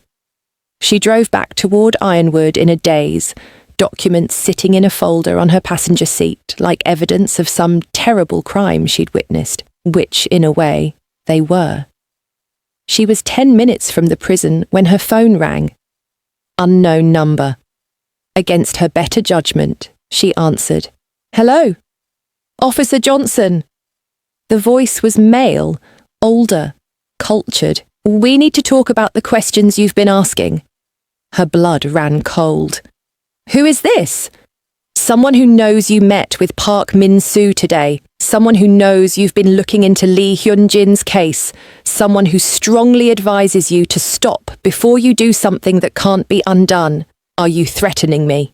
She drove back toward Ironwood in a daze, documents sitting in a folder on her passenger seat like evidence of some terrible crime she'd witnessed, which, in a way, they were. She was 10 minutes from the prison when her phone rang. Unknown number. Against her better judgment, she answered. Hello? Officer Johnson. The voice was male, older, cultured. We need to talk about the questions you've been asking. Her blood ran cold. Who is this? Someone who knows you met with Park Min-soo today. Someone who knows you've been looking into Lee Hyun-jin's case. Someone who strongly advises you to stop before you do something that can't be undone. Are you threatening me?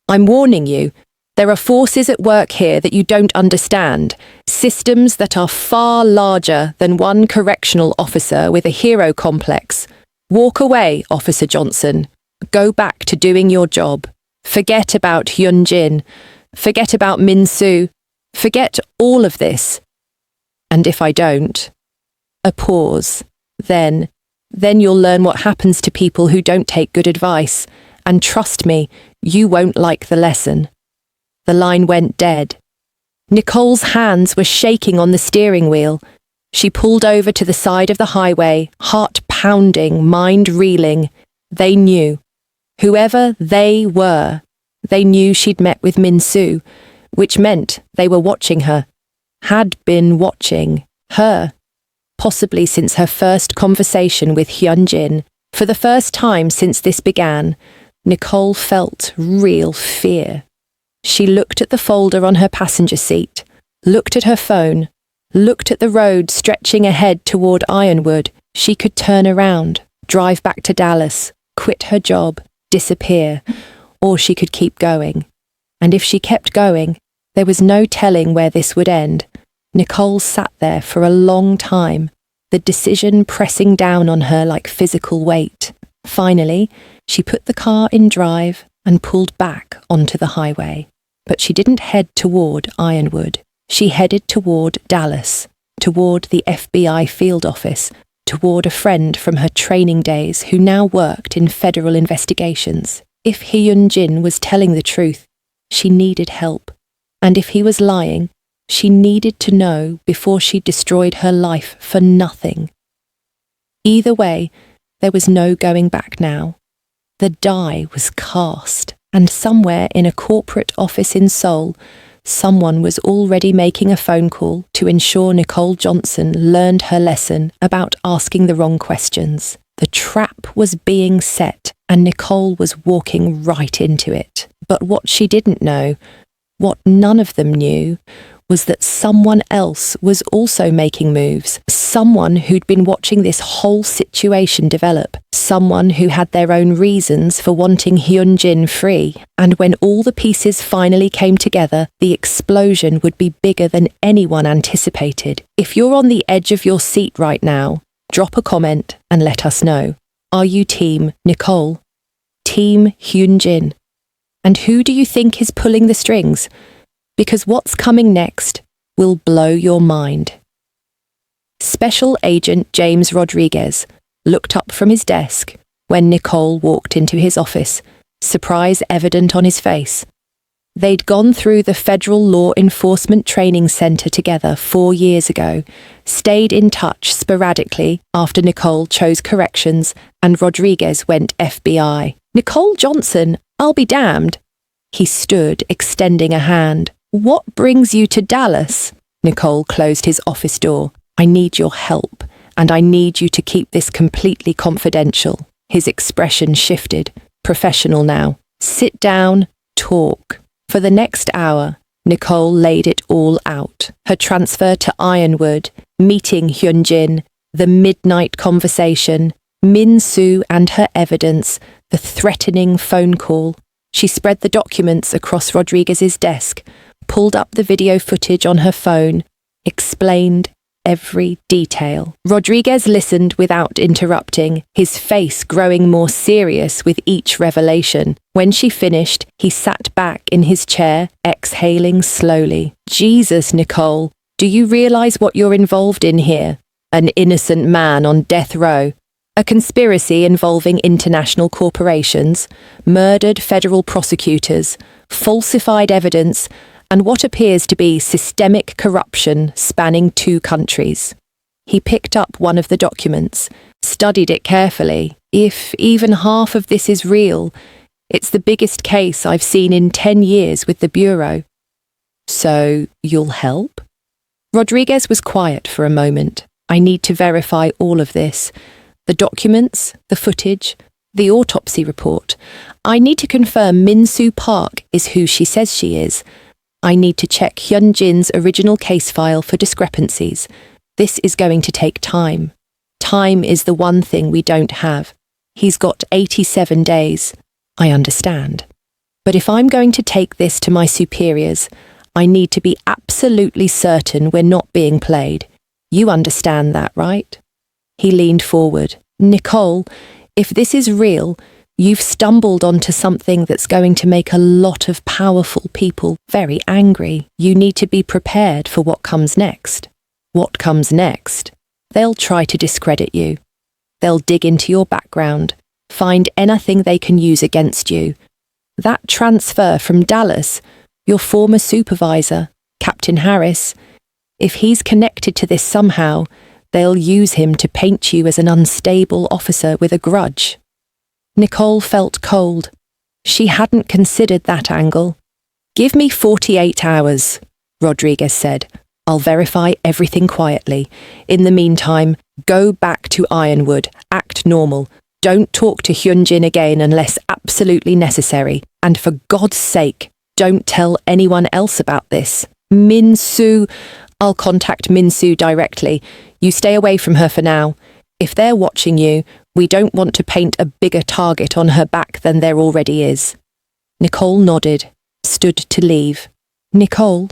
I'm warning you. There are forces at work here that you don't understand. Systems that are far larger than one correctional officer with a hero complex. Walk away, Officer Johnson. Go back to doing your job. Forget about Hyunjin. Forget about Min-soo. Forget all of this. And if I don't... A pause. Then you'll learn what happens to people who don't take good advice. And trust me, you won't like the lesson. The line went dead. Nicole's hands were shaking on the steering wheel. She pulled over to the side of the highway, heart pounding, mind reeling. They knew. Whoever they were, they knew she'd met with Min-soo, which meant they were watching her, had been watching her, possibly since her first conversation with Hyunjin. For the first time since this began, Nicole felt real fear. She looked at the folder on her passenger seat, looked at her phone, looked at the road stretching ahead toward Ironwood. She could turn around, drive back to Dallas, quit her job, disappear, or she could keep going. And if she kept going, there was no telling where this would end. Nicole sat there for a long time, the decision pressing down on her like physical weight. Finally, she put the car in drive and pulled back onto the highway. But she didn't head toward Ironwood. She headed toward Dallas, toward the FBI field office, toward a friend from her training days who now worked in federal investigations. If Hyun-jin was telling the truth, she needed help. And if he was lying, she needed to know before she destroyed her life for nothing. Either way, there was no going back now. The die was cast, and somewhere in a corporate office in Seoul, someone was already making a phone call to ensure Nicole Johnson learned her lesson about asking the wrong questions. The trap was being set, and Nicole was walking right into it. But what she didn't know, what none of them knew, was that someone else was also making moves. Someone who'd been watching this whole situation develop. Someone who had their own reasons for wanting Hyunjin free. And when all the pieces finally came together, the explosion would be bigger than anyone anticipated. If you're on the edge of your seat right now, drop a comment and let us know. Are you team Nicole? Team Hyunjin? And who do you think is pulling the strings? Because what's coming next will blow your mind. Special Agent James Rodriguez looked up from his desk when Nicole walked into his office, surprise evident on his face. They'd gone through the Federal Law Enforcement Training Center together 4 years ago, stayed in touch sporadically after Nicole chose corrections and Rodriguez went FBI. Nicole Johnson, I'll be damned. He stood, extending a hand. What brings you to Dallas? Nicole closed his office door. I need your help, and I need you to keep this completely confidential. His expression shifted, professional now. Sit down, talk. For the next hour, Nicole laid it all out. Her transfer to Ironwood, meeting Hyunjin, the midnight conversation, Min Soo and her evidence, the threatening phone call. She spread the documents across Rodriguez's desk, pulled up the video footage on her phone, explained every detail. Rodriguez listened without interrupting, his face growing more serious with each revelation. When she finished, he sat back in his chair, exhaling slowly. Jesus, Nicole, do you realize what you're involved in here? An innocent man on death row. A conspiracy involving international corporations, murdered federal prosecutors, falsified evidence, and what appears to be systemic corruption spanning 2 countries. He picked up one of the documents, studied it carefully. If even half of this is real, it's the biggest case I've seen in 10 years with the Bureau. So, you'll help? Rodriguez was quiet for a moment. I need to verify all of this. The documents, the footage, the autopsy report. I need to confirm Min Soo Park is who she says she is. I need to check Hyunjin's original case file for discrepancies. This is going to take time. Time is the one thing we don't have. He's got 87 days. I understand. But if I'm going to take this to my superiors, I need to be absolutely certain we're not being played. You understand that, right? He leaned forward. Nicole, if this is real, you've stumbled onto something that's going to make a lot of powerful people very angry. You need to be prepared for what comes next. What comes next? They'll try to discredit you. They'll dig into your background, find anything they can use against you. That transfer from Dallas, your former supervisor, Captain Harris, if he's connected to this somehow, they'll use him to paint you as an unstable officer with a grudge. Nicole felt cold. She hadn't considered that angle. Give me 48 hours, Rodriguez said. I'll verify everything quietly. In the meantime, go back to Ironwood. Act normal. Don't talk to Hyunjin again unless absolutely necessary. And for God's sake, don't tell anyone else about this. Min Soo, I'll contact Min Soo directly. You stay away from her for now. If they're watching you, we don't want to paint a bigger target on her back than there already is. Nicole nodded, stood to leave. Nicole?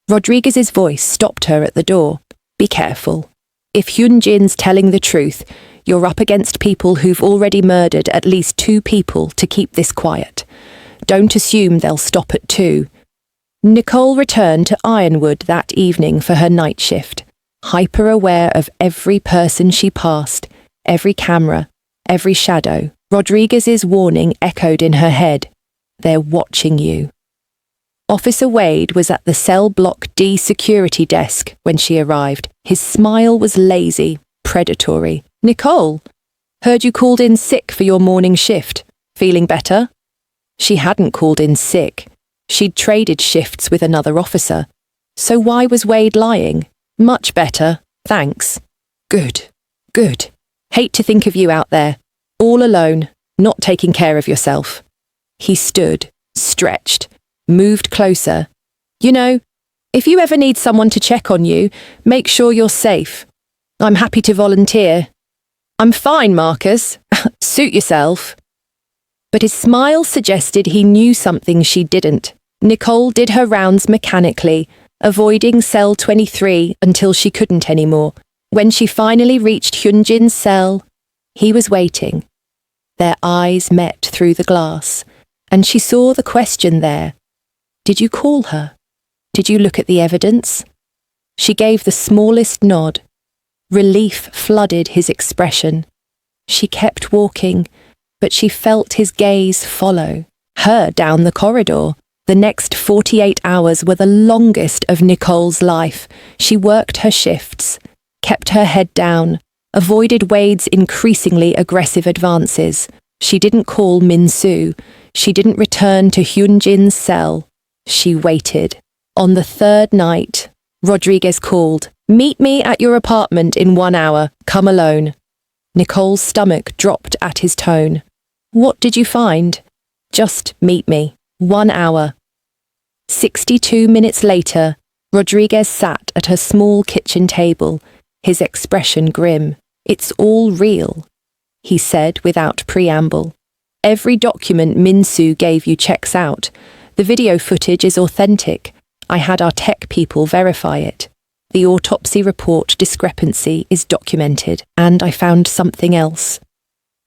Rodriguez's voice stopped her at the door. Be careful. If Hyunjin's telling the truth, you're up against people who've already murdered at least 2 people to keep this quiet. Don't assume they'll stop at 2. Nicole returned to Ironwood that evening for her night shift, hyper-aware of every person she passed, every camera, every shadow. Rodriguez's warning echoed in her head. They're watching you. Officer Wade was at the cell block D security desk when she arrived. His smile was lazy, predatory. Nicole, heard you called in sick for your morning shift. Feeling better? She hadn't called in sick. She'd traded shifts with another officer. So why was Wade lying? Much better, thanks. Good, good. Hate to think of you out there, all alone, not taking care of yourself. He stood, stretched, moved closer. You know, if you ever need someone to check on you, make sure you're safe. I'm happy to volunteer. I'm fine, Marcus. Suit yourself. But his smile suggested he knew something she didn't. Nicole did her rounds mechanically, avoiding cell 23 until she couldn't anymore. When she finally reached Hyunjin's cell, he was waiting. Their eyes met through the glass, and she saw the question there. Did you call her? Did you look at the evidence? She gave the smallest nod. Relief flooded his expression. She kept walking, but she felt his gaze follow her down the corridor. The next 48 hours were the longest of Nicole's life. She worked her shifts, kept her head down, avoided Wade's increasingly aggressive advances. She didn't call Min-soo. She didn't return to Hyunjin's cell. She waited. On the third night, Rodriguez called, "Meet me at your apartment in 1 hour. Come alone." Nicole's stomach dropped at his tone. "What did you find?" "Just meet me. 1 hour." 62 minutes later, Rodriguez sat at her small kitchen table, his expression grim. "It's all real," he said without preamble. "Every document Min-soo gave you checks out. The video footage is authentic. I had our tech people verify it. The autopsy report discrepancy is documented, and I found something else."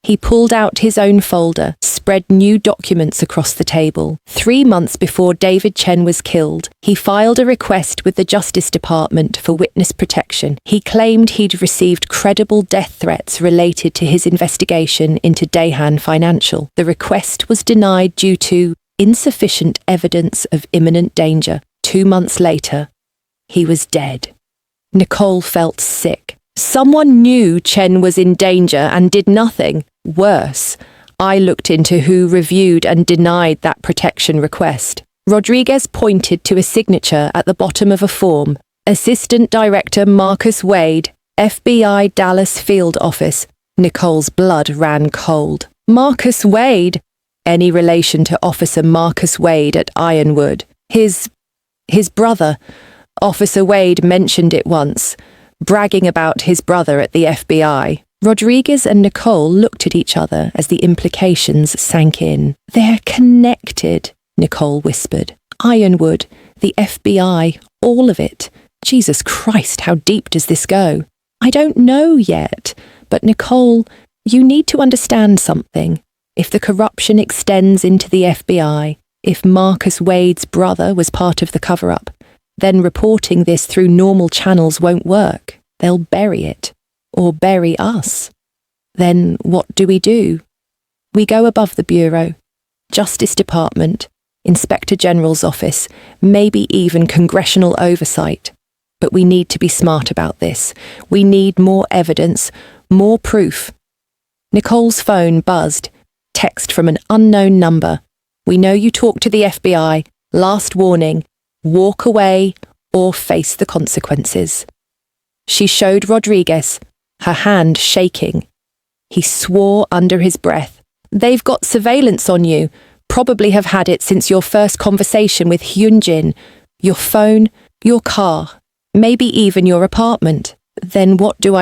He pulled out his own folder, spread new documents across the table. 3 months before David Chen was killed, he filed a request with the Justice Department for witness protection. He claimed he'd received credible death threats related to his investigation into Daehan Financial. The request was denied due to insufficient evidence of imminent danger. 2 months later, he was dead. Nicole felt sick. Someone knew Chen was in danger and did nothing. Worse, I looked into who reviewed and denied that protection request. Rodriguez pointed to a signature at the bottom of a form. Assistant Director Marcus Wade, FBI Dallas Field Office. Nicole's blood ran cold. Marcus Wade? Any relation to Officer Marcus Wade at Ironwood? His brother. Officer Wade mentioned it once, bragging about his brother at the FBI. Rodriguez and Nicole looked at each other as the implications sank in. "They're connected," Nicole whispered. "Ironwood, the FBI, all of it. Jesus Christ, how deep does this go?" "I don't know yet, but Nicole, you need to understand something. If the corruption extends into the FBI, if Marcus Wade's brother was part of the cover-up, then reporting this through normal channels won't work. They'll bury it. Or bury us. Then what do? We go above the Bureau, Justice Department, Inspector General's office, maybe even congressional oversight. But we need to be smart about this. We need more evidence, more proof. Nicole's phone buzzed. Text from an unknown number. "We know you talked to the FBI. Last warning. Walk away or face the consequences." She showed Rodriguez, her hand shaking. He swore under his breath. "They've got surveillance on you. Probably have had it since your first conversation with Hyunjin. Your phone, your car, maybe even your apartment. Then what do?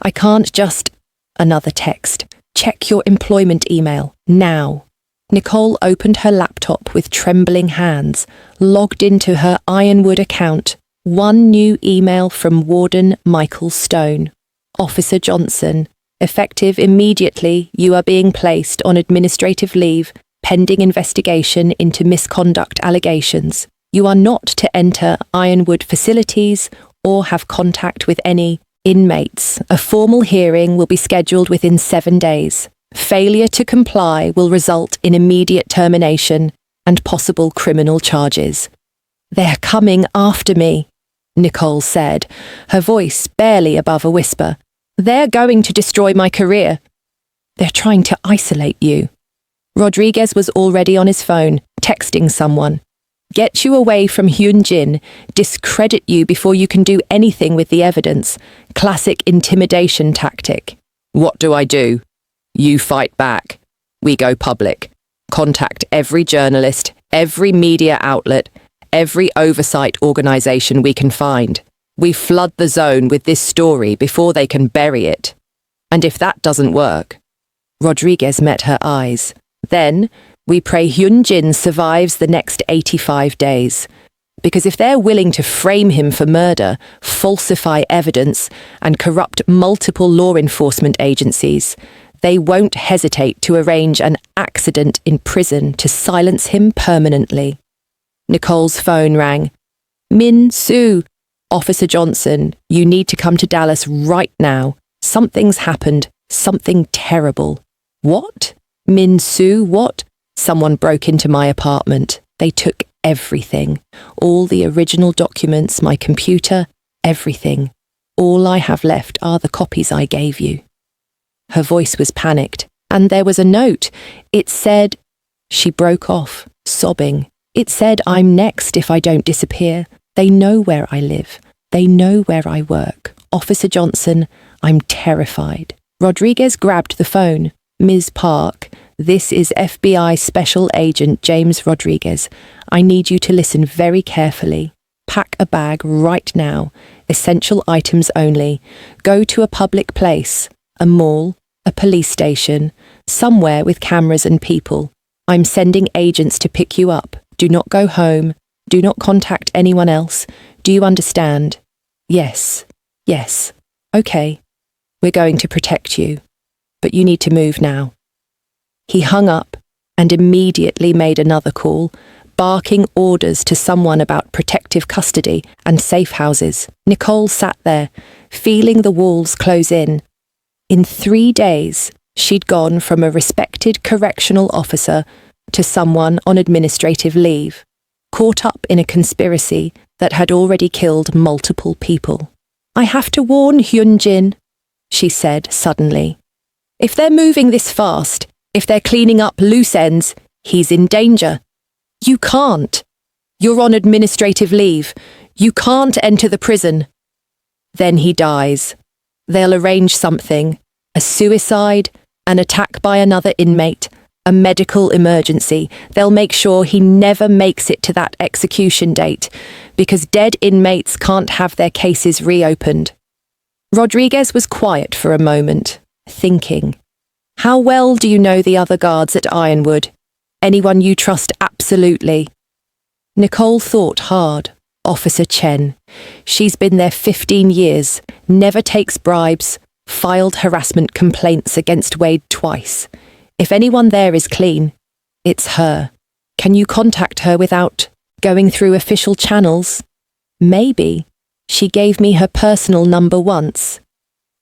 I can't just..." Another text. "Check your employment email, now." Nicole opened her laptop with trembling hands, logged into her Ironwood account. One new email from Warden Michael Stone. "Officer Johnson, effective immediately, you are being placed on administrative leave pending investigation into misconduct allegations. You are not to enter Ironwood facilities or have contact with any inmates. A formal hearing will be scheduled within 7 days. Failure to comply will result in immediate termination and possible criminal charges." "They're coming after me," Nicole said, her voice barely above a whisper. "They're going to destroy my career." "They're trying to isolate you." Rodriguez was already on his phone, texting someone. "Get you away from Hyunjin, discredit you before you can do anything with the evidence. Classic intimidation tactic." "What do? You fight back. We go public. Contact every journalist, Every media outlet, every oversight organization we can find. We flood the zone with this story before they can bury it. And if that doesn't work..." Rodriguez met her eyes. "Then we pray Hyun-jin survives the next 85 days. Because if they're willing to frame him for murder, falsify evidence, and corrupt multiple law enforcement agencies, they won't hesitate to arrange an accident in prison to silence him permanently." Nicole's phone rang. "Min-soo, Officer Johnson, you need to come to Dallas right now. Something's happened. Something terrible." "What? Min-soo, what?" "Someone broke into my apartment. They took everything. All the original documents, my computer, everything. All I have left are the copies I gave you." Her voice was panicked, and there was a note. It said... She broke off, sobbing. "It said I'm next if I don't disappear. They know where I live. They know where I work. Officer Johnson, I'm terrified." Rodriguez grabbed the phone. "Ms. Park, this is FBI Special Agent James Rodriguez. I need you to listen very carefully. Pack a bag right now. Essential items only. Go to a public place, a mall, a police station, somewhere with cameras and people. I'm sending agents to pick you up. Do not go home. Do not contact anyone else. Do you understand?" "Yes, yes. Okay. We're going to protect you. But you need to move now." He hung up and immediately made another call, barking orders to someone about protective custody and safe houses. Nicole sat there, feeling the walls close in. In 3 days, she'd gone from a respected correctional officer to someone on administrative leave, caught up in a conspiracy that had already killed multiple people. "I have to warn Hyun-jin," she said suddenly. "If they're moving this fast, if they're cleaning up loose ends, he's in danger. You can't. You're on administrative leave. You can't enter the prison." Then he dies. They'll arrange something, a suicide, an attack by another inmate, a medical emergency. They'll make sure he never makes it to that execution date, because dead inmates can't have their cases reopened. Rodriguez was quiet for a moment, thinking. "How well do you know the other guards at Ironwood? Anyone you trust absolutely?" Nicole thought hard. Officer Chen. She's been there 15 years, never takes bribes, filed harassment complaints against Wade twice. If anyone there is clean, it's her. Can you contact her without going through official channels? Maybe. She gave me her personal number once.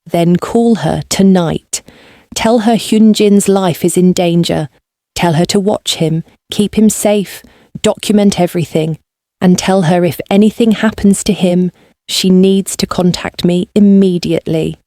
Then call her tonight. Tell her Hyun-jin's life is in danger. Tell her to watch him, keep him safe, document everything, and tell her if anything happens to him, she needs to contact me immediately.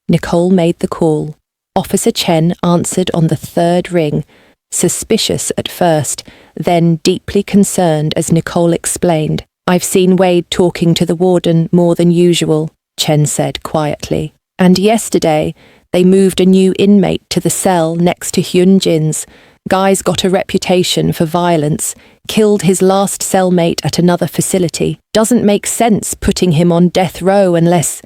Nicole made the call. Officer Chen answered on the third ring, suspicious at first, then deeply concerned as Nicole explained. "I've seen Wade talking to the warden more than usual," Chen said quietly. "And yesterday, they moved a new inmate to the cell next to Hyun-jin's. Guy's got a reputation for violence, killed his last cellmate at another facility. Doesn't make sense putting him on death row unless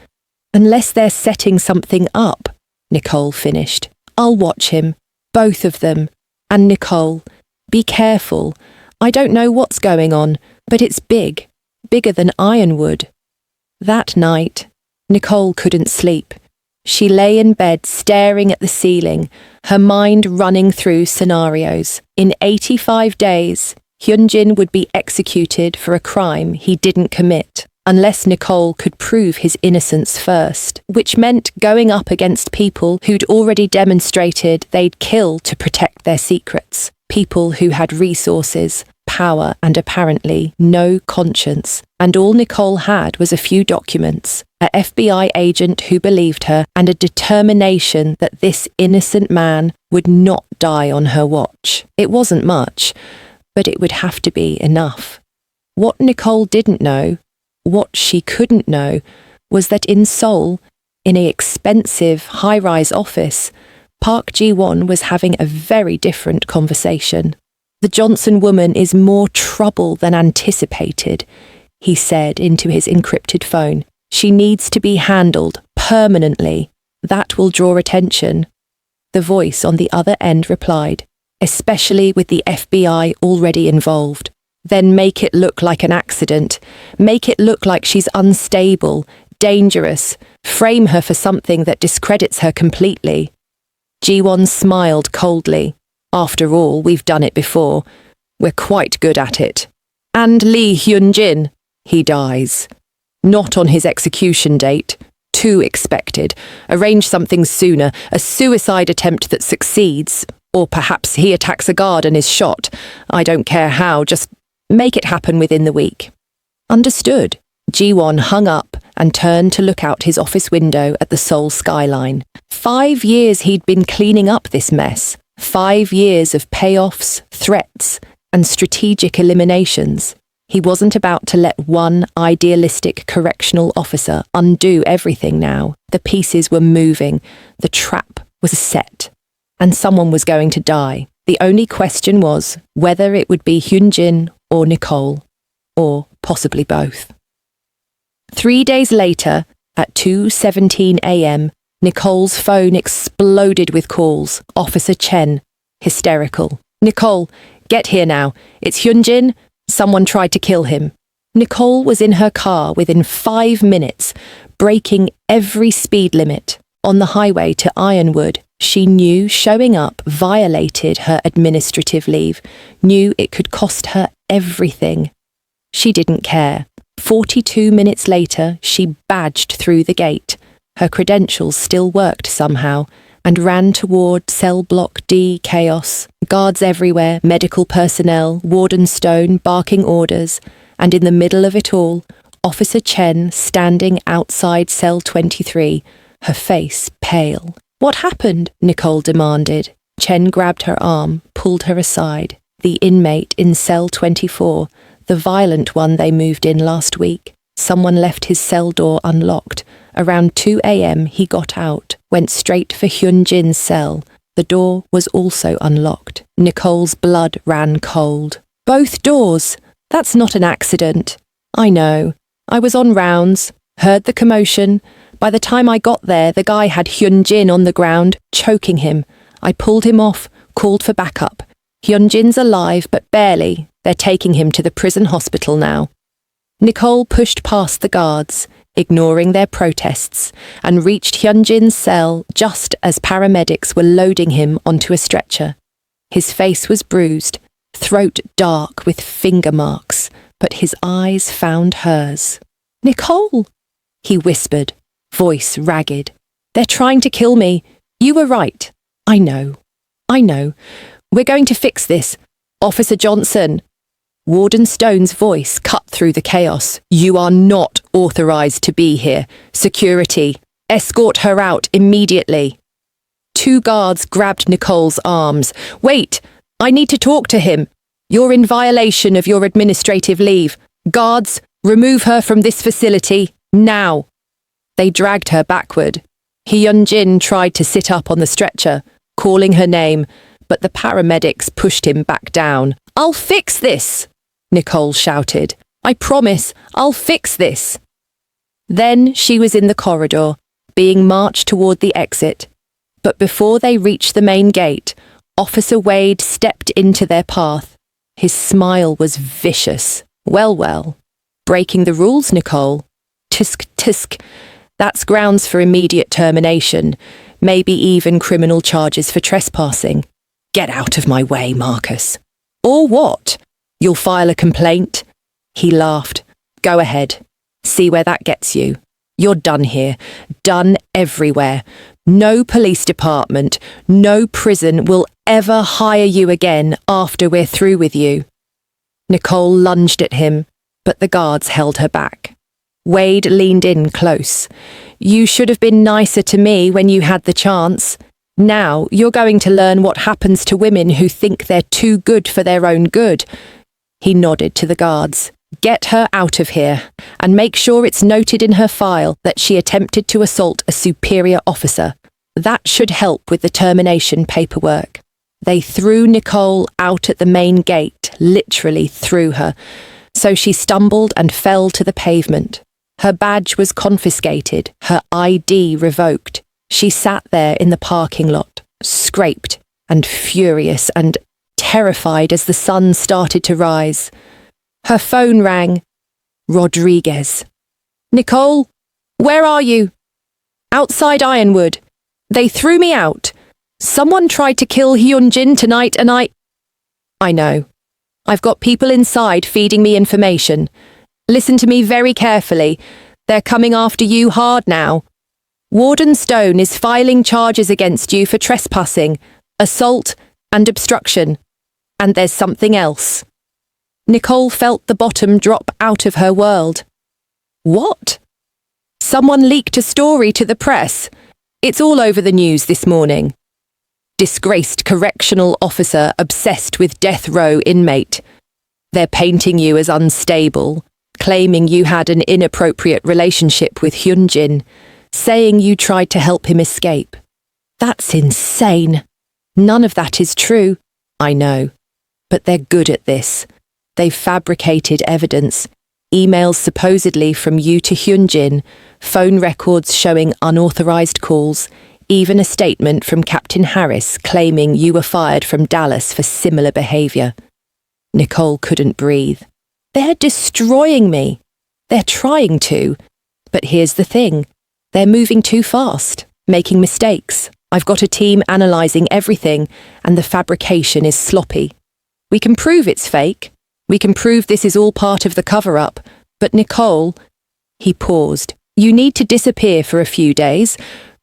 they're setting something up," Nicole finished. "I'll watch him, both of them. And Nicole, be careful. I don't know what's going on, but it's big, bigger than Ironwood." That night, Nicole couldn't sleep. She lay in bed staring at the ceiling, her mind running through scenarios. In 85 days, Hyun-jin would be executed for a crime he didn't commit, unless Nicole could prove his innocence first, which meant going up against people who'd already demonstrated they'd kill to protect their secrets, people who had resources, power, and apparently no conscience. And all Nicole had was a few documents, a FBI agent who believed her, and a determination that this innocent man would not die on her watch. It wasn't much, but it would have to be enough. What Nicole didn't know, what she couldn't know, was that in Seoul, in an expensive high-rise office, Park Ji-won was having a very different conversation. The Johnson woman is more trouble than anticipated, he said into his encrypted phone. She needs to be handled permanently. That will draw attention. The voice on the other end replied, especially with the FBI already involved. Then make it look like an accident. Make it look like she's unstable, dangerous. Frame her for something that discredits her completely. Ji-won smiled coldly. After all, we've done it before. We're quite good at it. And Lee Hyun-jin, he dies. Not on his execution date. Too expected. Arrange something sooner. A suicide attempt that succeeds. Or perhaps he attacks a guard and is shot. I don't care how, just make it happen within the week. Understood. Ji-won hung up and turned to look out his office window at the Seoul skyline. 5 years he'd been cleaning up this mess. 5 years of payoffs, threats, and strategic eliminations. He wasn't about to let one idealistic correctional officer undo everything now. The pieces were moving. The trap was set. And someone was going to die. The only question was whether it would be Hyun-jin or Nicole, or possibly both. 3 days later, at 2:17 a.m., Nicole's phone exploded with calls. Officer Chen, hysterical. Nicole, get here now. It's Hyun-jin. Someone tried to kill him. Nicole was in her car within 5 minutes, breaking every speed limit. On the highway to Ironwood, she knew showing up violated her administrative leave, knew it could cost her everything. She didn't care. 42 minutes later, she badged through the gate. Her credentials still worked somehow, and ran toward cell block D chaos. Guards everywhere, medical personnel, Warden Stone barking orders, and in the middle of it all, Officer Chen standing outside cell 23, her face pale. What happened? Nicole demanded. Chen grabbed her arm, pulled her aside. The inmate in cell 24, the violent one they moved in last week. Someone left his cell door unlocked. Around 2 a.m. he got out, went straight for Hyun-jin's cell. The door was also unlocked. Nicole's blood ran cold. Both doors! That's not an accident. I know. I was on rounds, heard the commotion. By the time I got there, the guy had Hyun-jin on the ground, choking him. I pulled him off, called for backup. Hyun-jin's alive, but barely. They're taking him to the prison hospital now. Nicole pushed past the guards, ignoring their protests, and reached Hyun-jin's cell just as paramedics were loading him onto a stretcher. His face was bruised, throat dark with finger marks, but his eyes found hers. "Nicole," he whispered, voice ragged. "They're trying to kill me. You were right. I know. We're going to fix this. Officer Johnson." Warden Stone's voice cut through the chaos. "You are not authorized to be here. Security. Escort her out immediately." 2 guards grabbed Nicole's arms. "Wait! I need to talk to him. You're in violation of your administrative leave. Guards, remove her from this facility, now." They dragged her backward. Hyun-jin tried to sit up on the stretcher, calling her name, but the paramedics pushed him back down. "I'll fix this," Nicole shouted. "I promise, I'll fix this." Then she was in the corridor, being marched toward the exit. But before they reached the main gate, Officer Wade stepped into their path. His smile was vicious. Well, breaking the rules, Nicole. Tisk. That's grounds for immediate termination, maybe even criminal charges for trespassing. Get out of my way, Marcus. Or what? You'll file a complaint? He laughed. Go ahead. See where that gets you. You're done here. Done everywhere. No police department, no prison will ever hire you again after we're through with you. Nicole lunged at him, but the guards held her back. Wade leaned in close. You should have been nicer to me when you had the chance. Now you're going to learn what happens to women who think they're too good for their own good. He nodded to the guards. Get her out of here, and make sure it's noted in her file that she attempted to assault a superior officer. That should help with the termination paperwork. They threw Nicole out at the main gate, literally threw her, so she stumbled and fell to the pavement. Her badge was confiscated, her ID revoked. She sat there in the parking lot, scraped and furious and terrified as the sun started to rise. Her phone rang. Rodriguez. "Nicole, where are you?" "Outside Ironwood. They threw me out. Someone tried to kill Hyunjin tonight and I know. I've got people inside feeding me information. Listen to me very carefully. They're coming after you hard now. Warden Stone is filing charges against you for trespassing, assault, and obstruction. And there's something else." Nicole felt the bottom drop out of her world. What? Someone leaked a story to the press. It's all over the news this morning. Disgraced correctional officer obsessed with death row inmate. They're painting you as unstable, claiming you had an inappropriate relationship with Hyunjin, saying you tried to help him escape. That's insane. None of that is true. I know. But they're good at this. They've fabricated evidence, emails supposedly from you to Hyunjin, phone records showing unauthorized calls, even a statement from Captain Harris claiming you were fired from Dallas for similar behavior. Nicole couldn't breathe. They're destroying me. They're trying to. But here's the thing. They're moving too fast, making mistakes. I've got a team analysing everything, and the fabrication is sloppy. We can prove it's fake. We can prove this is all part of the cover-up. But Nicole, he paused, you need to disappear for a few days.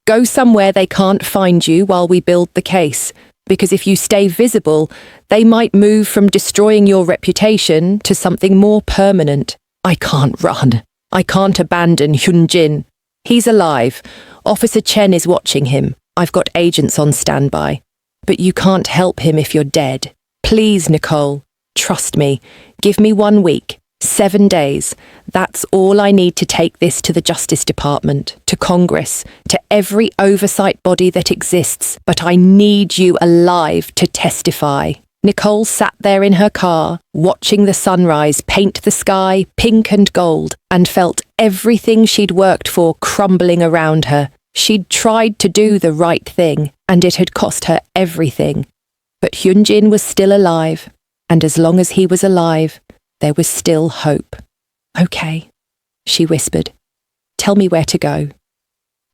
Go somewhere they can't find you while we build the case. Because if you stay visible, they might move from destroying your reputation to something more permanent. I can't run. I can't abandon Hyunjin. He's alive. Officer Chen is watching him. I've got agents on standby. But you can't help him if you're dead. Please, Nicole. Trust me. Give me 1 week. 7 days. That's all I need to take this to the Justice Department, to Congress, to every oversight body that exists. But I need you alive to testify. Nicole sat there in her car, watching the sunrise paint the sky pink and gold, and felt everything she'd worked for crumbling around her. She'd tried to do the right thing, and it had cost her everything. But Hyunjin was still alive, and as long as he was alive, there was still hope. "Okay," she whispered. "Tell me where to go."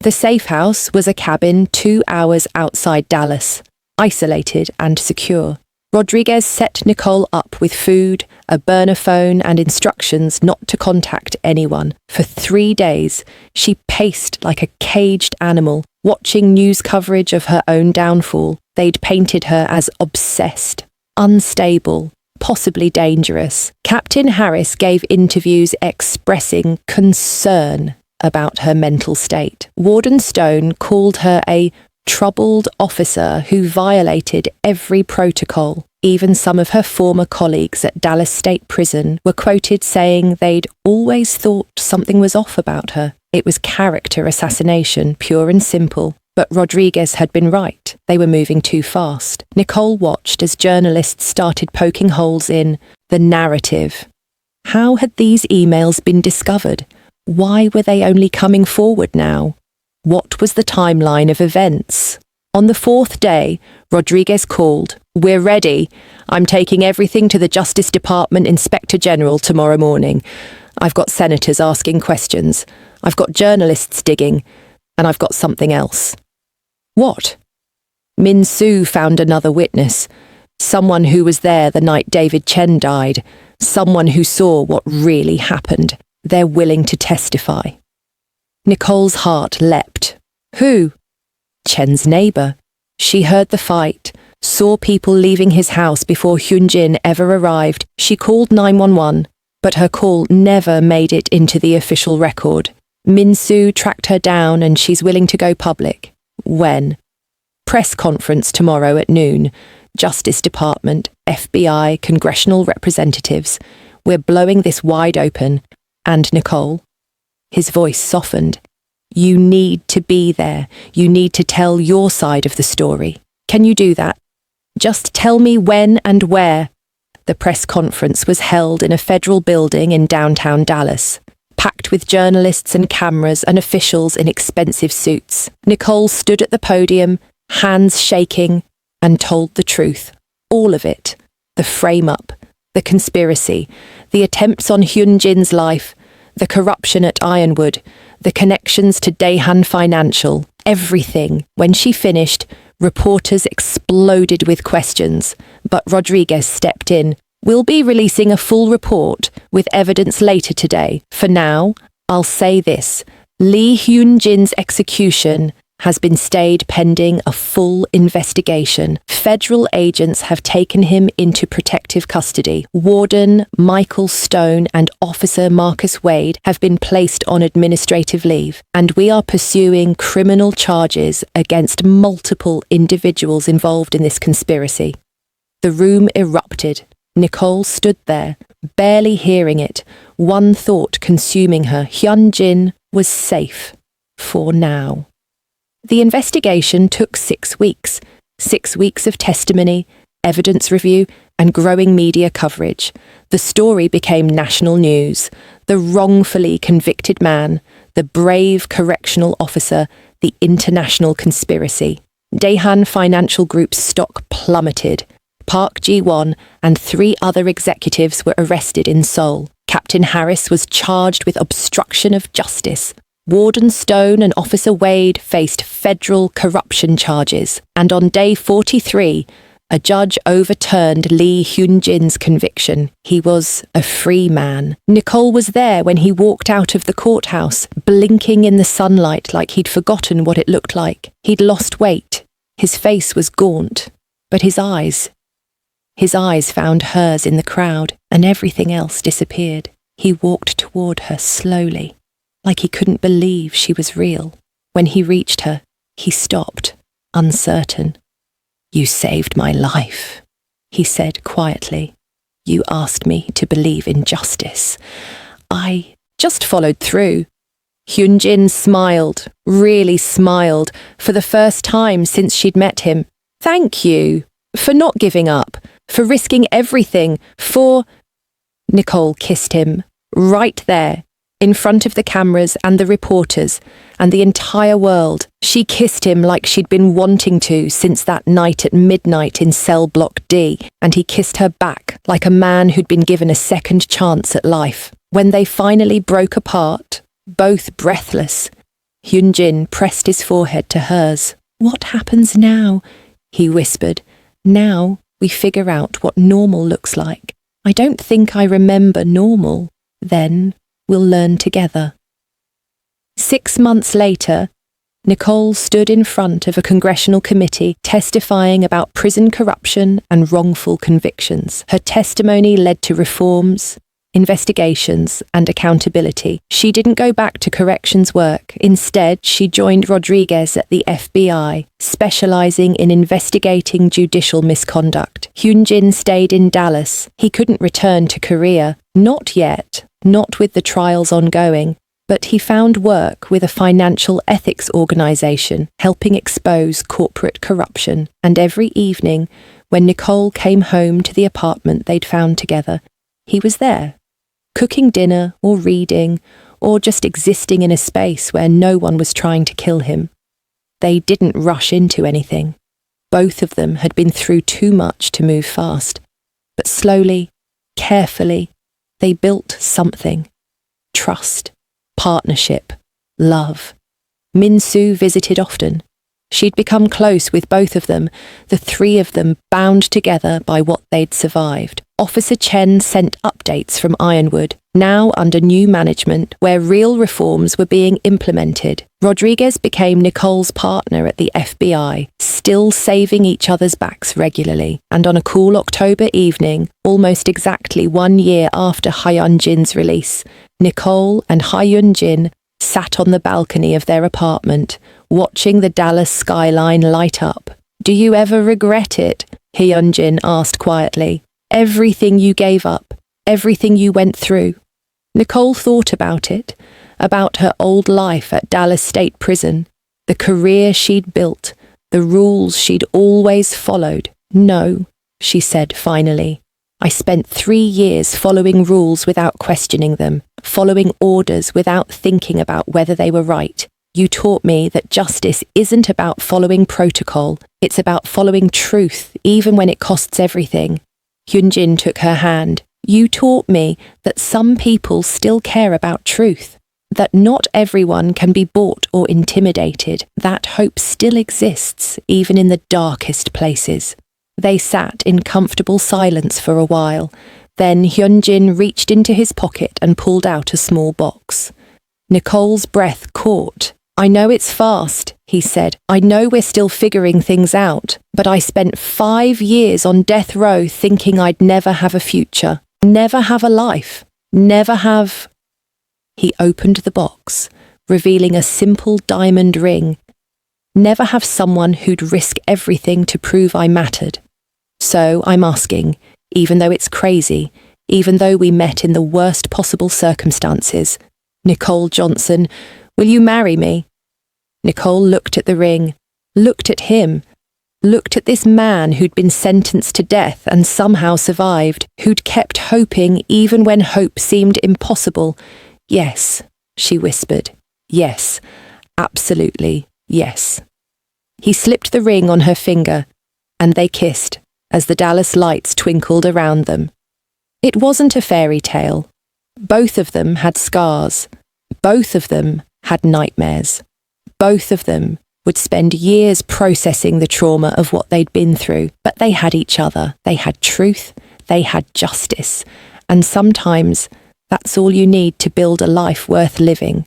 The safe house was a cabin 2 hours outside Dallas, isolated and secure. Rodriguez set Nicole up with food, a burner phone, and instructions not to contact anyone. For 3 days, she paced like a caged animal, watching news coverage of her own downfall. They'd painted her as obsessed, unstable, possibly dangerous. Captain Harris gave interviews expressing concern about her mental state. Warden Stone called her a troubled officer who violated every protocol. Even some of her former colleagues at Dallas State Prison were quoted saying they'd always thought something was off about her. It was character assassination, pure and simple. But Rodriguez had been right. They were moving too fast. Nicole watched as journalists started poking holes in the narrative. How had these emails been discovered? Why were they only coming forward now? What was the timeline of events? On the 4th day, Rodriguez called. "We're ready. I'm taking everything to the Justice Department Inspector General tomorrow morning. I've got senators asking questions. I've got journalists digging. And I've got something else." "What?" Min Soo found another witness. Someone who was there the night David Chen died. Someone who saw what really happened. They're willing to testify. Nicole's heart leapt. Who? Chen's neighbour. She heard the fight, saw people leaving his house before Hyunjin ever arrived. She called 911, but her call never made it into the official record. Min Soo tracked her down and she's willing to go public. When? Press conference tomorrow at noon. Justice Department, FBI, congressional representatives. We're blowing this wide open. And Nicole? His voice softened. You need to be there. You need to tell your side of the story. Can you do that? Just tell me when and where. The press conference was held in a federal building in downtown Dallas, packed with journalists and cameras and officials in expensive suits. Nicole stood at the podium, hands shaking, and told the truth. All of it. The frame-up, the conspiracy, the attempts on Hyunjin's life, the corruption at Ironwood, the connections to Daehan Financial, everything. When she finished, reporters exploded with questions, but Rodriguez stepped in. We'll be releasing a full report with evidence later today. For now, I'll say this. Lee Hyun-jin's execution has been stayed pending a full investigation. Federal agents have taken him into protective custody. Warden Michael Stone and Officer Marcus Wade have been placed on administrative leave, and we are pursuing criminal charges against multiple individuals involved in this conspiracy. The room erupted. Nicole stood there, barely hearing it, one thought consuming her. Hyun-jin was safe. For now. The investigation took 6 weeks. 6 weeks of testimony, evidence review, and growing media coverage. The story became national news. The wrongfully convicted man, the brave correctional officer, the international conspiracy. Daehan Financial Group's stock plummeted. Park Ji-won and 3 other executives were arrested in Seoul. Captain Harris was charged with obstruction of justice. Warden Stone and Officer Wade faced federal corruption charges, and on day 43, a judge overturned Lee Hyun-jin's conviction. He was a free man. Nicole was there when he walked out of the courthouse, blinking in the sunlight like he'd forgotten what it looked like. He'd lost weight. His face was gaunt, but his eyes found hers in the crowd, and everything else disappeared. He walked toward her slowly, like he couldn't believe she was real. When he reached her, he stopped, uncertain. You saved my life, he said quietly. You asked me to believe in justice. I just followed through. Hyun-jin smiled, really smiled, for the first time since she'd met him. Thank you, for not giving up, for risking everything, for... Nicole kissed him, right there, in front of the cameras and the reporters and the entire world. She kissed him like she'd been wanting to since that night at midnight in cell block D, and he kissed her back like a man who'd been given a second chance at life. When they finally broke apart, both breathless, Hyun-jin pressed his forehead to hers. What happens now? He whispered. Now we figure out what normal looks like. I don't think I remember normal. Then we'll learn together. 6 months later, Nicole stood in front of a congressional committee testifying about prison corruption and wrongful convictions. Her testimony led to reforms, investigations, and accountability. She didn't go back to corrections work. Instead, she joined Rodriguez at the FBI, specializing in investigating judicial misconduct. Hyun-jin stayed in Dallas. He couldn't return to Korea. Not yet. Not with the trials ongoing, but he found work with a financial ethics organization helping expose corporate corruption. And every evening, when Nicole came home to the apartment they'd found together, he was there, cooking dinner or reading or just existing in a space where no one was trying to kill him. They didn't rush into anything. Both of them had been through too much to move fast, but slowly, carefully, they built something. Trust, partnership, love. Min-soo visited often. She'd become close with both of them, the 3 of them bound together by what they'd survived. Officer Chen sent updates from Ironwood, now under new management, where real reforms were being implemented. Rodriguez became Nicole's partner at the FBI, still saving each other's backs regularly. And on a cool October evening, almost exactly 1 year after Hyun-jin's release, Nicole and Hyun-jin sat on the balcony of their apartment, watching the Dallas skyline light up. Do you ever regret it? Hyun-jin asked quietly. Everything you gave up, everything you went through. Nicole thought about it, about her old life at Dallas State Prison, the career she'd built, the rules she'd always followed. No, she said finally. I spent 3 years following rules without questioning them, following orders without thinking about whether they were right. You taught me that justice isn't about following protocol, it's about following truth, even when it costs everything. Hyunjin took her hand. You taught me that some people still care about truth, that not everyone can be bought or intimidated. That hope still exists, even in the darkest places. They sat in comfortable silence for a while. Then Hyunjin reached into his pocket and pulled out a small box. Nicole's breath caught. I know it's fast, he said. I know we're still figuring things out, but I spent 5 years on death row thinking I'd never have a future, never have a life, never have... He opened the box, revealing a simple diamond ring. Never have someone who'd risk everything to prove I mattered. So I'm asking, even though it's crazy, even though we met in the worst possible circumstances, Nicole Johnson, will you marry me? Nicole looked at the ring, looked at him, looked at this man who'd been sentenced to death and somehow survived, who'd kept hoping even when hope seemed impossible. Yes, she whispered. Yes, absolutely, yes. He slipped the ring on her finger, and they kissed as the Dallas lights twinkled around them. It wasn't a fairy tale. Both of them had scars. Both of them had nightmares. Both of them would spend years processing the trauma of what they'd been through, but they had each other. They had truth. They had justice. And sometimes that's all you need to build a life worth living.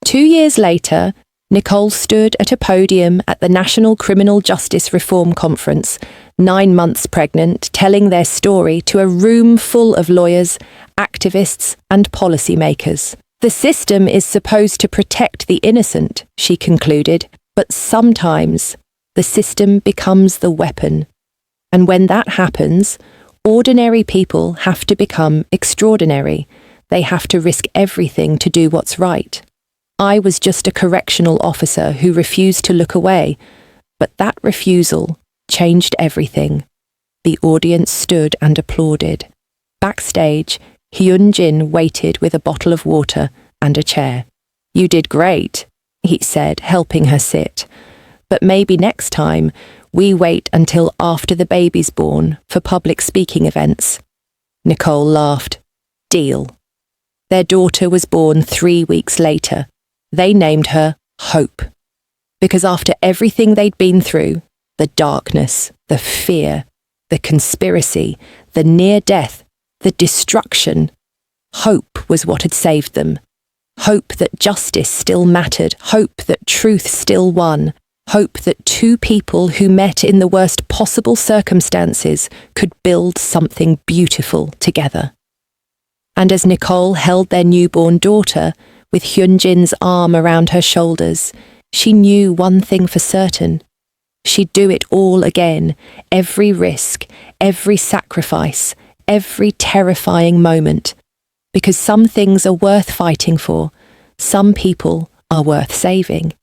2 years later, Nicole stood at a podium at the National Criminal Justice Reform Conference, 9 months pregnant, telling their story to a room full of lawyers, activists, and policymakers. The system is supposed to protect the innocent, she concluded, but sometimes the system becomes the weapon. And when that happens, ordinary people have to become extraordinary. They have to risk everything to do what's right. I was just a correctional officer who refused to look away, but that refusal changed everything. The audience stood and applauded. Backstage, Hyunjin waited with a bottle of water and a chair. You did great, he said, helping her sit. But maybe next time we wait until after the baby's born for public speaking events. Nicole laughed. Deal. Their daughter was born 3 weeks later. They named her Hope. Because after everything they'd been through, the darkness, the fear, the conspiracy, the near death, the destruction, hope was what had saved them. Hope that justice still mattered, hope that truth still won, hope that 2 people who met in the worst possible circumstances could build something beautiful together. And as Nicole held their newborn daughter, with Hyunjin's arm around her shoulders, she knew one thing for certain. She'd do it all again, every risk, every sacrifice, every terrifying moment. Because some things are worth fighting for, some people are worth saving.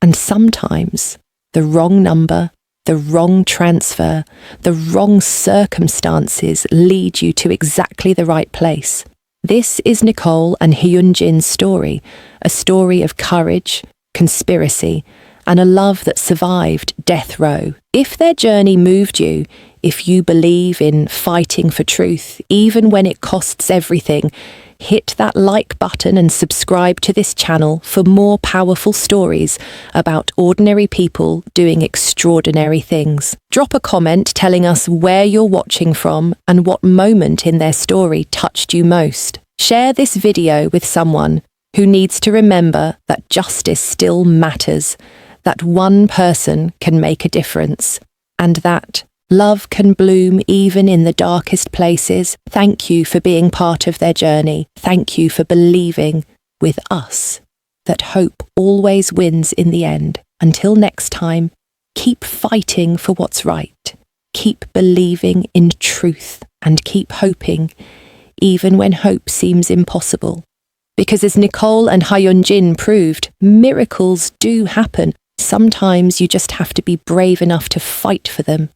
And sometimes the wrong number, the wrong transfer, the wrong circumstances lead you to exactly the right place. This is Nicole and Hyunjin's story, a story of courage, conspiracy, and a love that survived death row. If their journey moved you, if you believe in fighting for truth, even when it costs everything, hit that like button and subscribe to this channel for more powerful stories about ordinary people doing extraordinary things. Drop a comment telling us where you're watching from and what moment in their story touched you most. Share this video with someone who needs to remember that justice still matters, that one person can make a difference, and that love can bloom even in the darkest places. Thank you for being part of their journey. Thank you for believing with us that hope always wins in the end. Until next time, keep fighting for what's right. Keep believing in truth and keep hoping, even when hope seems impossible. Because as Nicole and Hyunjin proved, miracles do happen. Sometimes you just have to be brave enough to fight for them.